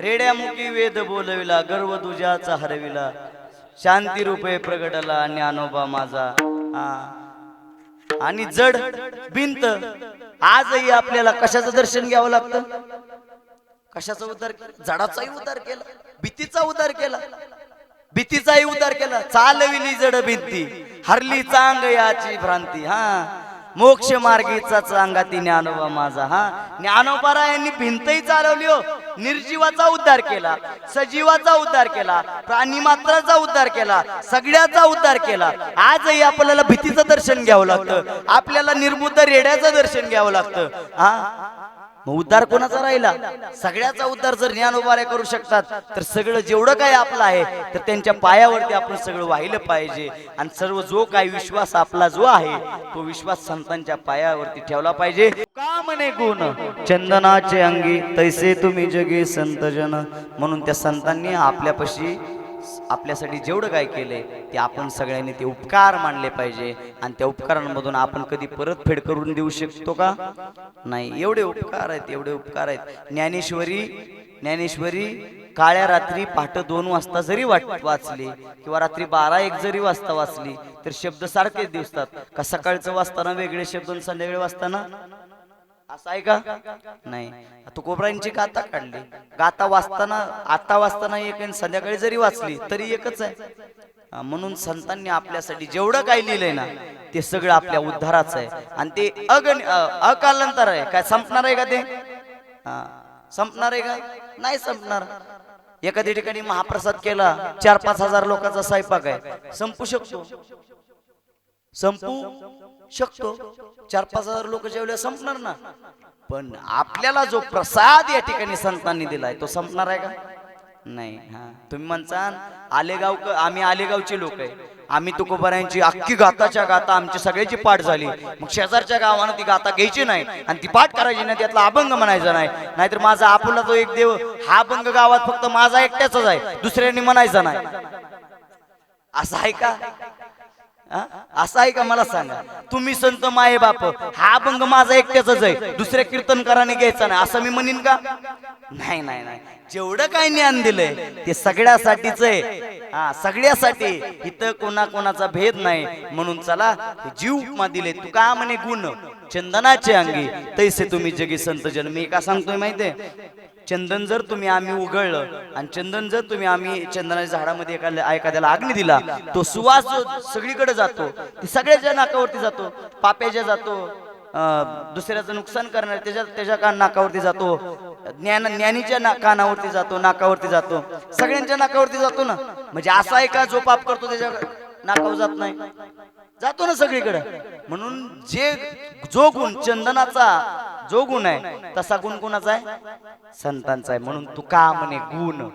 रेड्यामुखी वेद बोलविला, गर्व तुझ्याचा हरविला, शांती रूपे प्रगटला ज्ञानोबा माझा. आणि जड भिंत. आजही आपल्याला कशाचं दर्शन घ्यावं लागतं? कशाचा उद्धार? जडाचाही उद्धार केला, भीतीचा उद्धार केला. भीतीचाही उद्धार केला, चालविली जड भिंती, हरली चांग याची भ्रांती. हा मोक्ष मार्गीचा चांगाती ज्ञानोबा माझा. हा ज्ञानोबारा यांनी भिंतही चालवली हो, निर्जीवाचा उद्धार केला, सजीवाचा उद्धार केला, प्राणी मात्राचा उद्धार केला, सगळ्याचा उद्धार केला. आजही आपल्याला भीतीचं दर्शन घ्यावं लागतं, आपल्याला निर्बुद्ध रेड्याचं दर्शन घ्यावं लागतं. हा मग उद्धार कोणाचा राहिला? सगळ्याचा उद्धार जर ज्ञानोबारे करू शकतात तर सगळं जेवढं काही आपलं आहे तर त्यांच्या पायावरती आपण सगळं वाहिलं पाहिजे. आणि सर्व जो काही विश्वास आपला जो आहे तो विश्वास संतांच्या पायावरती ठेवला पाहिजे. का म्हणे गुण चंदनाचे अंगी तैसे तुम्ही जगे संतजन. म्हणून त्या संतांनी आपल्यापाशी आपल्यासाठी जेवढं काय केलंय ते आपण सगळ्यांनी ते उपकार मानले पाहिजे. आणि त्या उपकारांमधून आपण कधी परतफेड करून देऊ शकतो का? नाही. एवढे उपकार आहेत, एवढे उपकार आहेत. ज्ञानेश्वरी काळ्या रात्री पहाटे 2 वाजता जरी वाचली किंवा रात्री 12-1 जरी वाजता वाचली तर शब्द सारखेच दिसतात का? सकाळचं वाचताना वेगळे शब्द आणि संध्याकाळी वाचताना असं आहे का? नाही. तू कोबरांची गाथा काढली, गाथा वाचताना आता वाचताना एक आणि संध्याकाळी जरी वाचली तरी एकच आहे. म्हणून संतांनी आपल्यासाठी जेवढं काही लिहिलंय ना ते सगळं आपल्या उद्धाराचं आहे. आणि ते अकालांतर आहे. काय संपणार आहे का ते? संपणार आहे का? नाही संपणार. एखाद्या ठिकाणी महाप्रसाद केला, 4-5 हजार लोकांचा स्वयंपाक आहे, संपू शकतो, संपू शकतो. 4-5 हजार लोक जेवले संपणार ना. पण आपल्याला जो प्रसाद या ठिकाणी संतांनी दिलाय तो संपणार आहे का? नाही. तुम्ही म्हणसान आम्ही आलेगावचे लोक आहे, आम्ही तुकोबारायांची अख्खी गाताच्या गाता आमची सगळ्याची पाठ झाली, मग शेजारच्या गावानं ती गाता घ्यायची नाही आणि ती पाठ करायची नाही, त्यातला अभंग म्हणायचा नाही. नाहीतर माझा आपुला तो एक देव हा अभंग गावात फक्त माझा एकट्याचाच आहे, दुसऱ्यांनी म्हणायचा नाही. असं आहे का? असं आहे का? मला सांगा. तुम्ही संत माये बाप हा अभंग माझा एकट्याचाच आहे, दुसऱ्या कीर्तनकाराने घ्यायचा नाही असं मी म्हणीन का? नाही नाही नाही. जेवढं काही ज्ञान दिलंय ते सगळ्यासाठीच आहे. सगळ्यासाठी. इथं कोणाचा भेद नाही. म्हणून चला जीव उपमा दिले. तू का म्हणे गुण चंदनाचे अंगी तैसे तुम्ही जगी संत जन. मी का सांगतोय माहितीये? चंदन जर तुम्ही आम्ही उघडलं आणि चंदन जर तुम्ही आम्ही चंदनाच्या झाडामध्ये एखाद्याला अग्नी दिला, तो सुवास सगळीकडे जातो, ते सगळ्याच्या नाकावरती जातो, पाप्याच्या जातो, दुसऱ्याचं नुकसान करणार त्याच्या नाकावरती जातो, ज्ञानीच्या कानावरती जातो, नाकावरती जातो, सगळ्यांच्या नाकावरती जातो ना. म्हणजे असा आहे का जो पाप करतो त्याच्या नाकावर जात नाही? जातो ना सगळीकडे. म्हणून जो गुण चंदनाचा जो गुण आहे तसा गुण कोणाचा आहे? संतांचा आहे. म्हणून तू का म्हणे गुण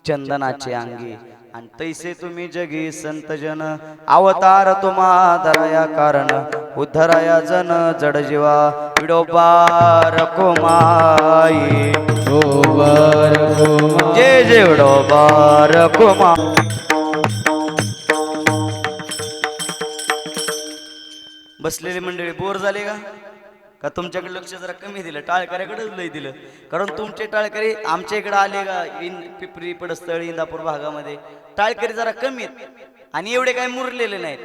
चंदनाचे अंगी आणि तैसे तुम्ही जगी संत जन. अवतार तुम्हा धराया कारण उद्धराया जन जड जीवा विडोबार कोमाई जय जय विडोबार कोमा. बसलेली मंडळी बोर झाले का तुमच्याकडे लक्ष जरा कमी दिलं, टाळकऱ्याकडेच लय दिलं. कारण तुमचे टाळकरी आमच्या इकडे आले का पिपरी पडस्थळ इंदापूर भागामध्ये टाळकरी जरा कमी आहेत आणि एवढे काही मुरलेले नाहीत.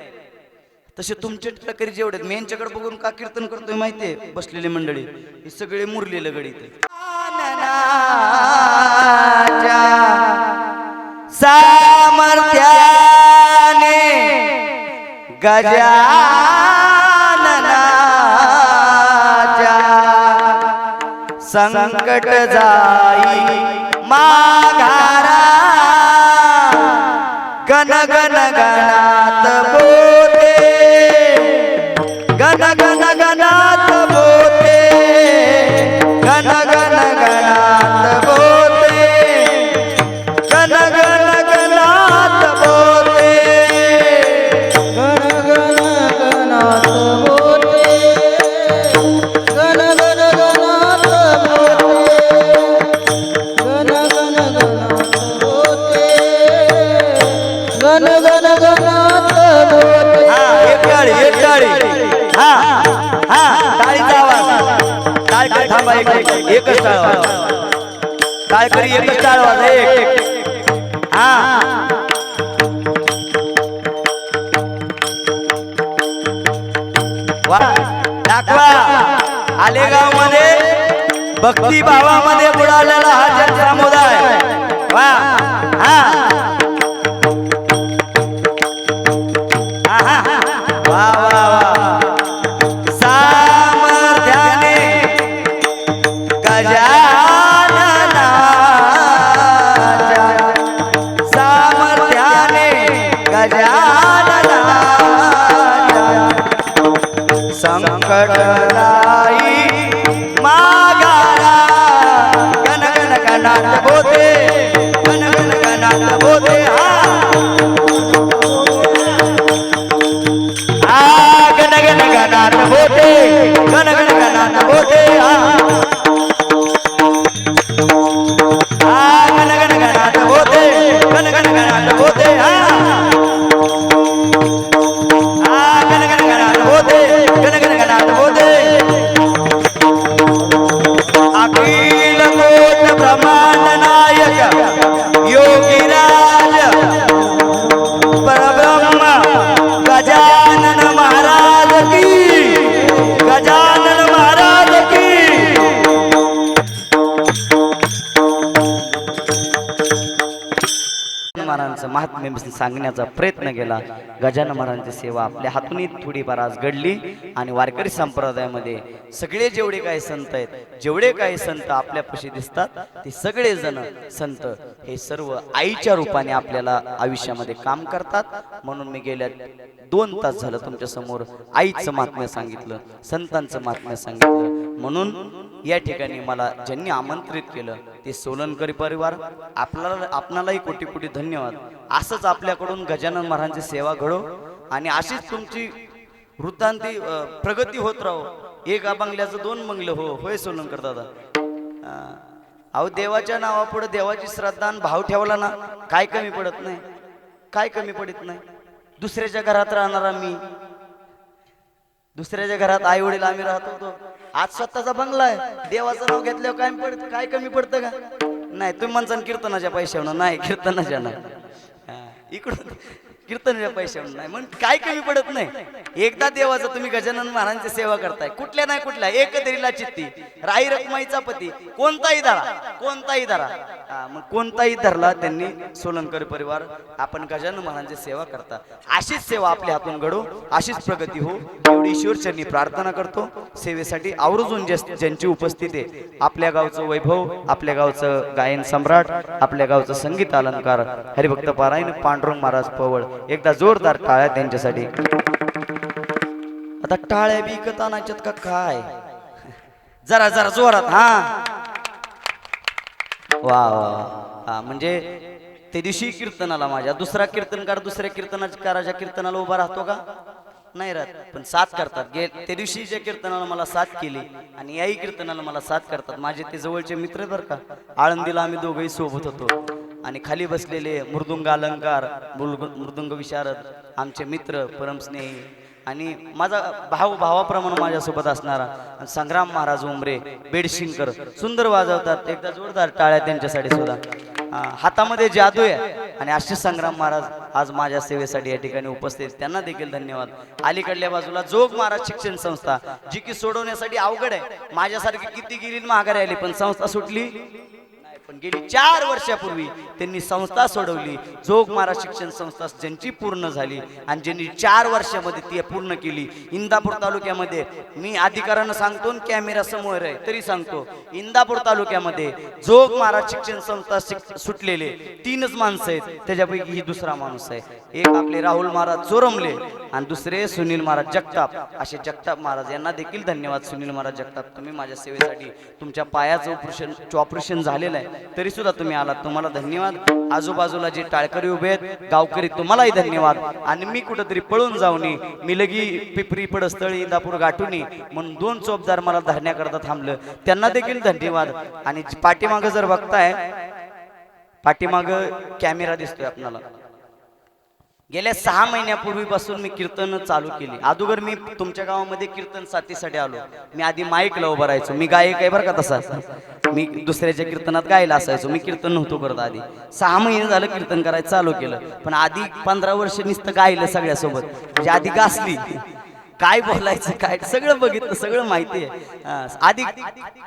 तसे तुमचे टाळकरी जेवढे आहेत, मी यांच्याकडे बघून का कीर्तन करतोय माहितीये? बसलेली मंडळी हे सगळे मुरलेले गडी सामर्थ्याने गजाननाच्या संकट जाई माघारा गण गण गणात बोते गण गण गणात बोते गण गण गणात बोते गण गण गणात बोते गण गण गणात बोते गण गण गणात बोते गण गण गणात बोते. एक टाळी टाळीचा आवाज. टाळकरी थांबा, एकच टाळ वाजवा. टाळकरी एकच टाळ वाजवा. एक दाखवा आलेगाव मध्ये भक्ती भावामध्ये बुडालेला हा जनसमुदाय. वा गजाननाच्या सामर्थ्याने गजाननाच्या संकटदायी मागारा गण गण गणात बोते गण गण गणात बोते गण गण गणात बोते गण गण गणात बोते गण गण गणात बोते गण गण गणात बोते गण गण गणात बोते गण गण गणात बोते अखिल कोट ब्रह्मांड नायक योगीराज परब्रह्म गजानन महाराज की गजानन महाराज की महाराजांचं महात्म्य सांगण्याचा प्रयत्न केला. गजानन महाराजांची सेवा आपल्या हातून थोडीफार आज घडली आणि वारकरी संप्रदायामध्ये सगळे जेवढे काही संत आहेत, जेवढे काही संत आपल्यापाशी दिसतात ते सगळे जण संत हे सर्व आईच्या रूपाने आपल्याला आयुष्यामध्ये काम करतात. म्हणून मी गेल्या 2 तास झालं तुमच्या समोर आईचं महात्म्य सांगितलं, संतांचं महात्म्य सांगितलं. म्हणून या ठिकाणी मला ज्यांनी आमंत्रित केलं ते सोलनकरी परिवार, आपणालाही कोटी कोटी धन्यवाद. असंच आपल्याकडून गजानन महाराजांची सेवा घडो आणि अशीच तुमची वृत्तांती प्रगती होत राहो. एक बंगल्याचं 2 बंगले हो. होय सोलनकर दादा. अहो देवाच्या नावापुढे देवाची श्रद्धा आणि भाव ठेवला ना, काय कमी पडत नाही, काय कमी पडत नाही. दुसऱ्याच्या घरात राहणारा मी, दुसऱ्याच्या घरात आई वडील आम्ही राहत होतो, आज स्वतःचा बंगला आहे. देवाचं नाव घेतल्यावर काय कमी पडतं का? नाही. तुम्ही म्हणसान कीर्तनाच्या पैशावर नाही, कीर्तनाच्या नाही, इकडून कीर्तनाच्या पैशावर नाही, म्हणून काय कमी पडत नाही. एकदा देवाचं तुम्ही गजानन महाराजांची सेवा करताय, कुठल्या नाही कुठल्या एकतरीला चित्ती राई रखमाईचा पती कोणताही धरा मग कोणताही धरला त्यांनी सोलनकर परिवार आपण गजानन महाराजांची सेवा करता. अशीच सेवा आपल्या हातून घडो, अशीच प्रगती हो एवढी ईश्वरचरणी प्रार्थना करतो. सेवेसाठी आवर्जून ज्यांची उपस्थिती आहे, आपल्या गावचं वैभव, आपल्या गावचं गायन सम्राट, आपल्या गावचं संगीत अलंकार हरिभक्त पारायण पांडुरंग महाराज पवळ, एकदा जोरदार टाळ्या त्यांच्यासाठी. आता टाळ्या बी विकत आणायच्यात का काय? जरा जरा जोरात. वा वा. म्हणजे ते दिवशी कीर्तनाला माझ्या दुसरा कीर्तनकार दुसऱ्या कीर्तनाकाराच्या कीर्तनाला उभा राहतो का? नाही राहत, पण साथ करतात. त्या दिवशीच्या कीर्तनाला मला साथ केली आणि याही कीर्तनाला मला साथ करतात. माझे ते जवळचे मित्र बरं का. आळंदीला आम्ही दोघंही सोबत होतो आणि खाली बसलेले मृदुंग अलंकार, मृदुंग विशारद आमचे मित्र परमस्नेही आणि माझा भावाप्रमाणे माझ्यासोबत असणारा संग्राम महाराज उमरे बेडशिंकर सुंदर वाजवतात. एकदा जोरदार टाळ्या त्यांच्यासाठी सुद्धा. हातामध्ये जादू आहे आणि असे संग्राम महाराज आज माझ्या सेवेसाठी या ठिकाणी उपस्थित, त्यांना देखील धन्यवाद. अलीकडल्या बाजूला जोग महाराज शिक्षण संस्था, जी की सोडवण्यासाठी अवघड आहे. माझ्यासारखी किती गेली माघारी आली पण संस्था सुटली पण गेली 4 वर्षापूर्वी त्यांनी संस्था सोडवली. जोग महाराज शिक्षण संस्था ज्यांची पूर्ण झाली आणि ज्यांनी 4 वर्षामध्ये ती पूर्ण केली. इंदापूर तालुक्यामध्ये मी अधिकारानं सांगतो, कॅमेरा समोर आहे तरी सांगतो, इंदापूर तालुक्यामध्ये जोग महाराज शिक्षण संस्था सुटलेले 3च माणसं आहेत. त्याच्यापैकी ही दुसरा माणूस आहे. एक आपले राहुल महाराज चोरमले आणि दुसरे सुनील महाराज जगताप. असे जगताप महाराज यांना देखील धन्यवाद. सुनील महाराज जगताप, तुम्ही माझ्या सेवेसाठी तुमच्या पायाचं ऑपरेशन झालेलं आहे तरी सुद्धा तुम्ही आलात, तुम्हाला धन्यवाद. आजूबाजूला जे टाळकरी उभे आहेत गावकरी तुम्हालाही धन्यवाद. आणि मी कुठंतरी पळून जाऊनी, मी लगी पिपरी पडस्थळी इंदापूर गाठुनी म्हणून 2 चोपदार मला धरण्याकरता थांबलं, त्यांना देखील धन्यवाद. आणि पाठीमागं जर बघताय, पाठीमागं कॅमेरा दिसतोय आपल्याला. गेल्या 6 महिन्यापूर्वीपासून मी कीर्तन चालू केली. अगोदर मी तुमच्या गावामध्ये कीर्तन साथीसाठी आलो. मी आधी माईकला उभं राहायचो. मी गायक आहे बरं का, तसा मी दुसऱ्याच्या कीर्तनात गायला असायचो. मी कीर्तन नव्हतो करत. आधी 6 महिने झालं कीर्तन करायचं चालू केलं. पण आधी 15 वर्ष नुसतं गायलं सगळ्यासोबत. म्हणजे आधी गासली, काय बोलायचं काय सगळं बघितलं, सगळं माहिती आहे. आधी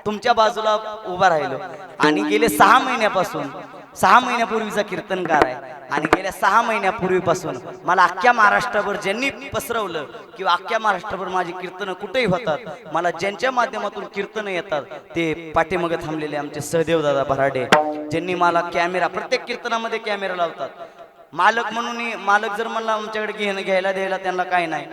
तुमच्या बाजूला उभा राहिलो आणि गेले 6 महिन्यापासून 6 महिन्यापूर्वीचा कीर्तनकार आहे आणि गेल्या 6 महिन्यापूर्वीपासून मला अख्ख्या महाराष्ट्रभर ज्यांनी पसरवलं किंवा अख्ख्या महाराष्ट्रभर माझी कीर्तनं कुठेही होतात, मला ज्यांच्या माध्यमातून कीर्तनं येतात ते पाठीमागे थांबलेले आमचे सहदेव दादा भराडे, ज्यांनी मला कॅमेरा, प्रत्येक कीर्तनामध्ये कॅमेरा लावतात. मालक म्हणून, मालक जर मला आमच्याकडे घ्यायला द्यायला त्यांना काय नाही,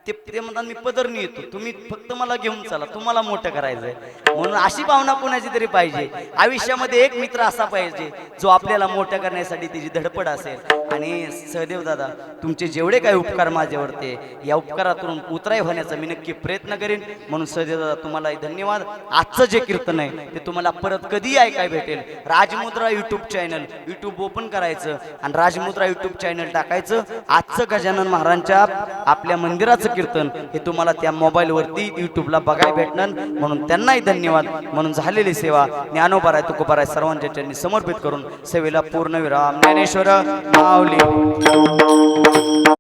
ते म्हणतात मी पदरनी येतो, तुम्ही फक्त मला घेऊन चला, तुम्हाला मोठं करायचंय. म्हणून अशी भावना कोणाची तरी पाहिजे आयुष्यामध्ये. एक मित्र असा पाहिजे जो आपल्याला मोठं करण्यासाठी त्याची धडपड असेल. आणि सहदेव दादा, तुमचे जेवढे काही उपकार माझ्यावरती, या उपकारातून उतराई होण्याचा मी नक्की प्रयत्न करेन. म्हणून सहदेव दादा तुम्हालाही धन्यवाद. आजचं जे कीर्तन आहे ते तुम्हाला परत कधी ऐकाय भेटेल. राजमुद्रा युट्यूब चॅनल युट्यूब ओपन करायचं आणि राजमुद्रा युट्यूब चॅनल टाकायचं. आजचं गजानन महाराजांच्या आपल्या मंदिराचं कीर्तन हे तुम्हाला त्या मोबाईलवरती युट्यूबला बघायला भेटणार. म्हणून त्यांनाही धन्यवाद. म्हणून झालेली सेवा ज्ञानोबाराय तुकोबाराय सर्वांच्या चरणी समर्पित करून सेवेला पूर्णविराम. ज्ञानेश्वर माऊली.